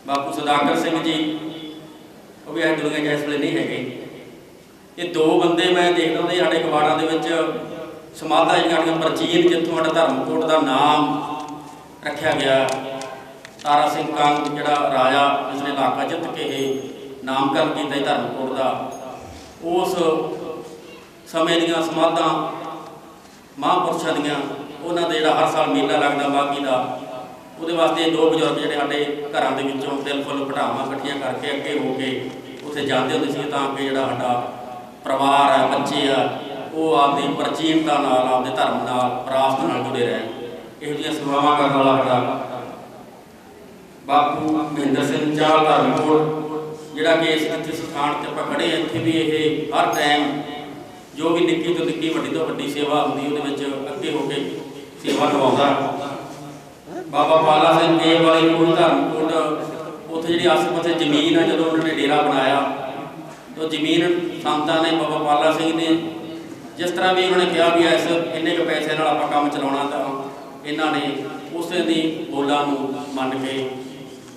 बापू सदाकर सिंह जी वो भी इस दुनिया इस वे नहीं है। ये दो बंदे मैं देखता हूँ साढ़े गवाड़ा के समाधा जी प्राचीन जितों साढ़ा धर्मकोट का नाम रखा गया, तारा सिंह कंग जोड़ा राजा जिसने इलाका जित के नामकरण किया धर्मकोट का, उस समय दियां समाधां महापुरुषों दियां उन्होंने जो हर साल मेला लगता बागी का, वो वास्ते दो बजुर्ग जोड़े साढ़े घरों के विचों दिल फुल भटावां इकट्ठियां करके अगे हो के उत्थे जाते होंदे सी ताकि जोड़ा साडा परिवार है बच्चे आ वो आपकी प्राचीनता नाल आपके धर्म नाल विरासत नाल जुड़े रहन। इहो जिहियां सेवावां करन वाला साडा बापू महेंद्र सिंह चाल धर्मकोट जोड़ा कि इस स्थान से आप खड़े हैं, इतने भी ये हर टाइम जो भी निक्की तो निक्की वड्डी तो वड्डी सेवा होंदी उहदे अगे होके सेवा निभाउंदा। बाबा पाला सिंह देव वाली कोट धर्मकोट उत्थे जी आसे पासे जमीन है, जो उन्होंने डेरा बनाया तो जमीन संतां ने बाबा पाला सिंह ने जिस तरह भी उन्होंने कहा भी इस इन्ने के पैसे नाल आपां काम चलाउणा, तो इन्हां ने उस दी बोलां नूं मन के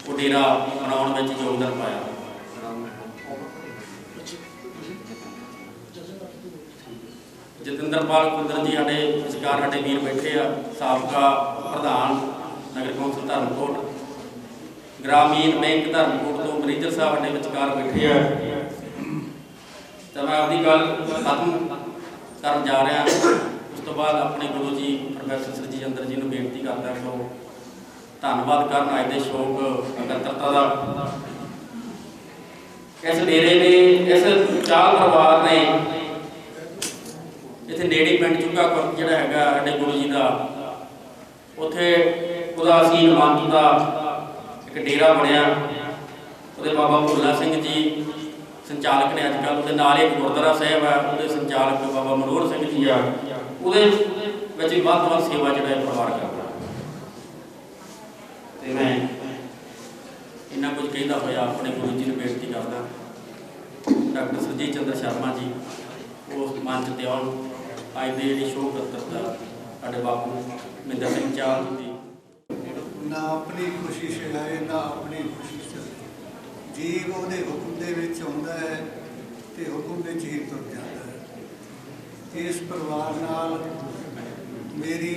वो डेरा बनाने में योगदान पाया। जतिंद्रपाल कुंदर जी साढ़े विचकार साढ़े वीर बैठे आ, साबका प्रधान नगर कौंसल धर्मकोट, ग्रामीण बैंक धर्मकोट तो मैनेजर साहब साढ़े विचकार बैठे आ। तो मैं अपनी गल खत्म कर जा रहा, उस तो बाद अपने गुरु जी प्रोफैसर सरजीत चंद्र जी को बेनती करता तो धन्यवाद करना अज के शौक एकत्रता का। इस डेरे ने इस चाल परिवार ने इतने नेड़े पिंड चुका जोड़ा है साढ़े गुरु जी का, उत्थे उदासीन मंच का एक डेरा बनया, वो बाबा भोला सिंह जी संचालक ने अजकल, वो नाल एक गुरुद्वारा साहब है वो संचालक बाबा मनोहर सिंह जी आ, वो वध सेवा जो परिवार करता। तो मैं इन्ना कुछ कहता होया अपने गुरु जी ने बेनती करता, डॉक्टर सरजीत चंद्र शर्मा जी उस मंच से आउण, अज की जी शोक करता साढ़े बापू महेंद्र सिंह चाल जी ना अपनी खुशी छुड़ाए ना अपनी खुशी जीव वो हुक्म के आउंदा है तो हुक्म के ही तुर जाता है। इस परिवार नाल मेरी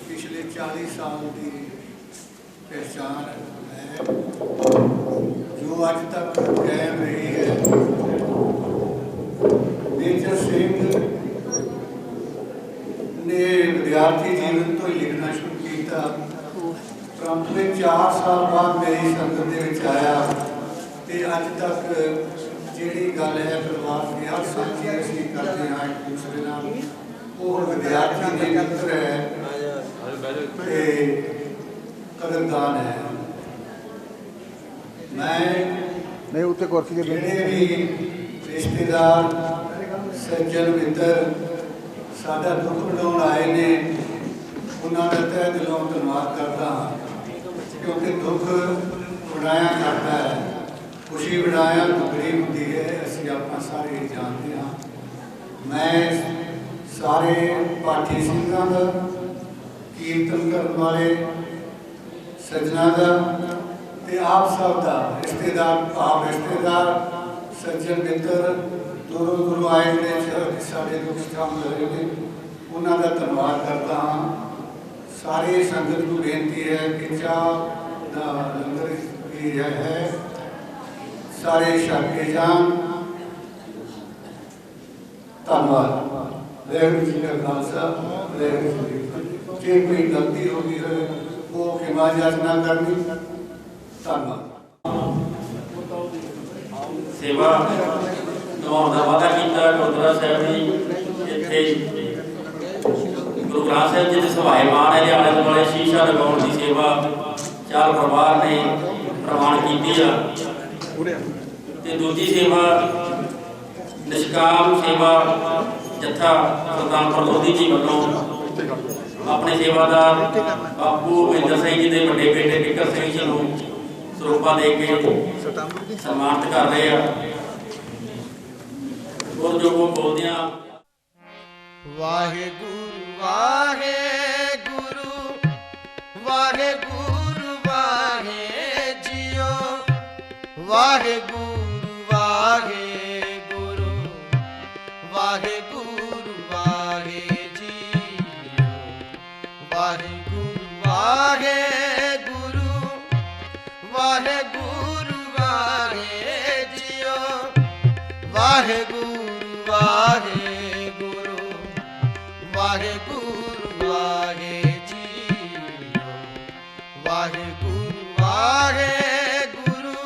पिछले 40 साल की पहचान है जो अज तक कायम रही है। मेजर सिंह ने विद्यार्थी जीवन तो ही लिखना शुरू किया, परंतु 4 साल बाद मेरी संगत के आया ਅੱਜ ਤੱਕ ਜਿਹੜੀ ਗੱਲ ਹੈ ਪਰਿਵਾਰ ਦੀ ਹਰ ਸਾਂਝੀ ਅਸੀਂ ਕਰਦੇ ਹਾਂ ਇੱਕ ਦੂਸਰੇ ਨਾਲ, ਉਹ ਹੁਣ ਵਿਦਿਆਰਥੀ ਦੇ ਮਿੱਤਰ ਹੈ ਤੇ ਕਦਰਦਾਨ ਹੈ। ਮੈਂ ਨਹੀਂ ਉੱਤੇ ਕੁਰਸੀ ਦੇ ਜਿਹੜੇ ਵੀ ਰਿਸ਼ਤੇਦਾਰ ਸੱਜਣ ਮਿੱਤਰ ਸਾਡਾ ਦੁੱਖ ਵੰਡਾਉਣ ਆਏ ਨੇ, ਉਹਨਾਂ ਦਾ ਤਹਿ ਦਿਲੋਂ ਧੰਨਵਾਦ ਕਰਦਾ ਹਾਂ, ਕਿਉਂਕਿ ਦੁੱਖ ਵੰਡਾਇਆ ਕਰਦਾ ਹੈ, ਖੁਸ਼ੀ ਵੰਡਾਇਆ ਦੁੱਗਣੀ ਹੁੰਦੀ ਹੈ, ਅਸੀਂ ਆਪਾਂ ਸਾਰੇ ਜਾਣਦੇ ਹਾਂ। ਮੈਂ ਸਾਰੇ ਪਾਠੀ ਸਿੰਘਾਂ ਦਾ, ਕੀਰਤਨ ਕਰਨ ਵਾਲੇ ਸੱਜਣਾਂ ਦਾ ਤੇ ਆਪ ਸਭ ਦਾ, ਰਿਸ਼ਤੇਦਾਰ ਸੱਜਣ ਮਿੱਤਰ ਦੂਰੋਂ ਦੂਰੋਂ ਆਏ ਨੇ ਸਾਡੇ ਦੁੱਖ ਸ਼ਾਮਲ ਹੋਏ ਨੇ, ਉਹਨਾਂ ਦਾ ਧੰਨਵਾਦ ਕਰਦਾ ਹਾਂ। ਸਾਰੀ ਸੰਗਤ ਨੂੰ ਬੇਨਤੀ ਹੈ ਕਿ ਚਾਹ ਦਾ ਲੰਗਰ ਵੀ ਹੈ, ਸਾਰੇ ਛਕ ਕੇ ਜਾਣ। ਧੰਨਵਾਦ। ਵਾਹਿਗੁਰੂ ਜੀ ਕਾ ਖਾਲਸਾ, ਵਾਹਿਗੁਰੂ ਜੀ ਕੀ ਫਤਿਹ। ਜੇ ਕੋਈ ਗਲਤੀ ਹੋ ਗਈ ਹੋਵੇ ਉਹ ਖਿਮਾ ਯਾਚਨਾ ਕਰਨੀ। ਧੰਨਵਾਦ। ਸੇਵਾ ਨਿਭਾਉਣ ਦਾ ਵਾਅਦਾ ਕੀਤਾ ਗੁਰਦੁਆਰਾ ਸਾਹਿਬ ਦੀ ਇੱਥੇ ਗੁਰੂ ਗ੍ਰੰਥ ਸਾਹਿਬ ਜੀ ਦੇ ਸਹਾਇਮਾਨ ਹੈ, ਆਲੇ ਦੁਆਲੇ ਸ਼ੀਸ਼ਾ ਲਗਾਉਣ ਦੀ ਸੇਵਾ ਚਾਰ ਪਰਿਵਾਰ ਨੇ ਪ੍ਰਵਾਨ ਕੀਤੀ ਆ। ਤੇ ਦੂਜੀ ਸੇਵਾ ਨਿਸ਼ਕਾਮ ਸੇਵਾ ਜੱਥਾ ਸੁਲਤਾਨਪੁਰ ਲੋਧੀ ਜੀ ਵੱਲੋਂ ਆਪਣੇ ਸੇਵਾਦਾਰ ਬਾਪੂ ਮਹਿੰਦਰ ਸਿੰਘ ਜੀ ਦੇ ਵੱਡੇ ਬੇਟੇ ਬਿਕਰ ਸਿੰਘ ਜੀ ਨੂੰ ਸਰੂਪਾ ਦੇ ਕੇ ਸਨਮਾਨਿਤ ਕਰ ਰਹੇ ਆ। ਗੁਰਜੋਗੋਂ ਬੋਲਦਿਆਂ Waheguru Waheguru Waheguru ਵਾਹਿ JIO, Waheguru Waheguru Waheguru ਵਾਹਿ JIO, Waheguru Waheguru Waheguru ਵਾਹਿ JIO, Waheguru Waheguru Waheguru ਵਾਹਿ JIO, Waheguru Waheguru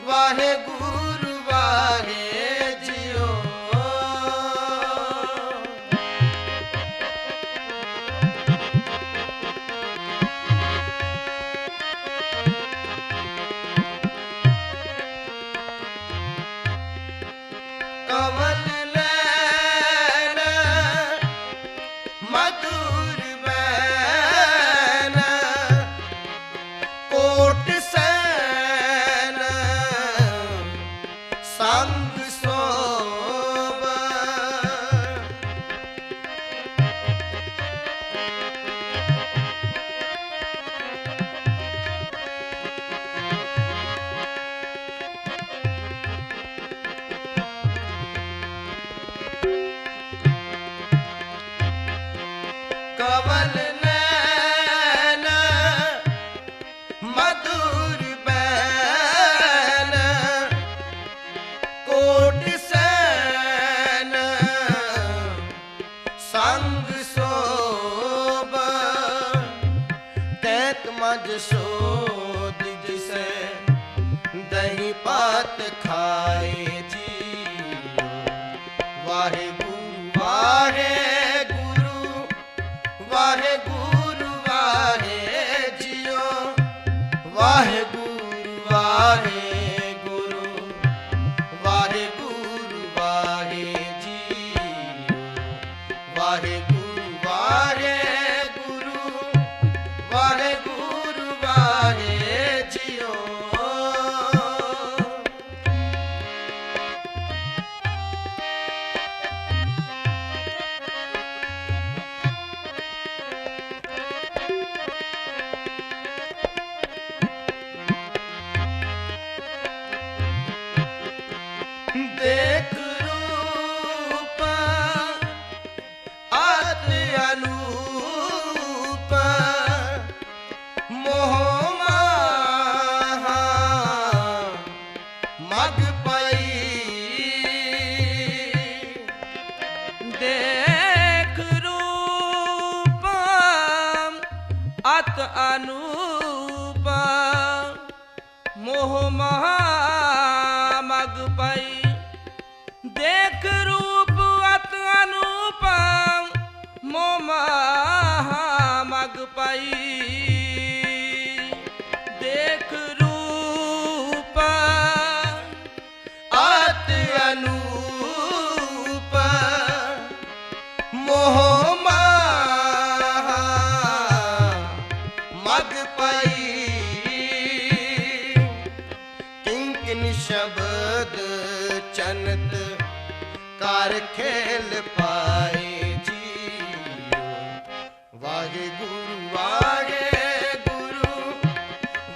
Waheguru ਵਾਹਿ JIO. ਕਮਲ ਨੈਣ ਮਧੁਰ ਬੈਨ ਕੋਟ ਸੈਨ ਸੰਗ ਸੋਭ, ਕਮਲ ਨੈਣ ਮਧੁਰ ਬੈਨ ਕੋਟ ਸੈਨ ਸੰਗ ਸੋਭ, ਤੈਤ ਮਜ ਸੋਧ ਜਿਸੈ ਦਹੀਂ ਪਾਤ ਖਾਏ JIO, Waheguru Waheguru Waheguru ਵਾਹਿ JIO, Waheguru Waheguru Waheguru ਵਾਹਿ JIO, Waheguru Waheguru Waheguru ਵਾਹਿ JIO. ਦੇਖ ਰੂਪ ਅਤ ਅਨੂਪ ਮੋਹ ਮਾਹਾ ਮਗ ਪਈ, ਦੇਖ ਰੂਪ ਅਤ ਅਨੂਪ ਮੋਹ ਮਹਾ पाई। देख रूप अत अनुपम मोह माहा मग पाई। देख रूप अत अनूप मोह माहा मग पई। किंकिन शब्द चनत कार खेल पाए जी। वाहे गुरु वाहे गुरु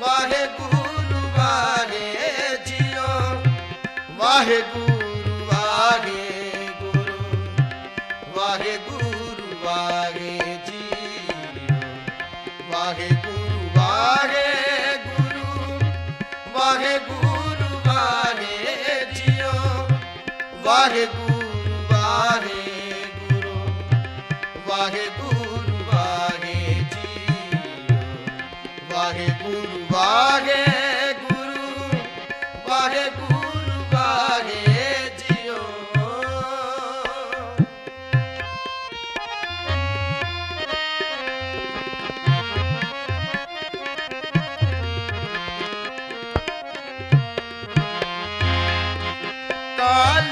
वाहे गुरु वाहे जियो। वाहे गुरु वाहे गुरु वाहे गुरु वाहे जियो। वाहे गुरु वाहे गुरु वाहे गुरु वाहे जियो। वाहे गुरु वाहे गुरु वाहे गुरु वाहे जियो। वाहे गुरु वाहे गुरु वाहे गुरु वाहे जियो। काल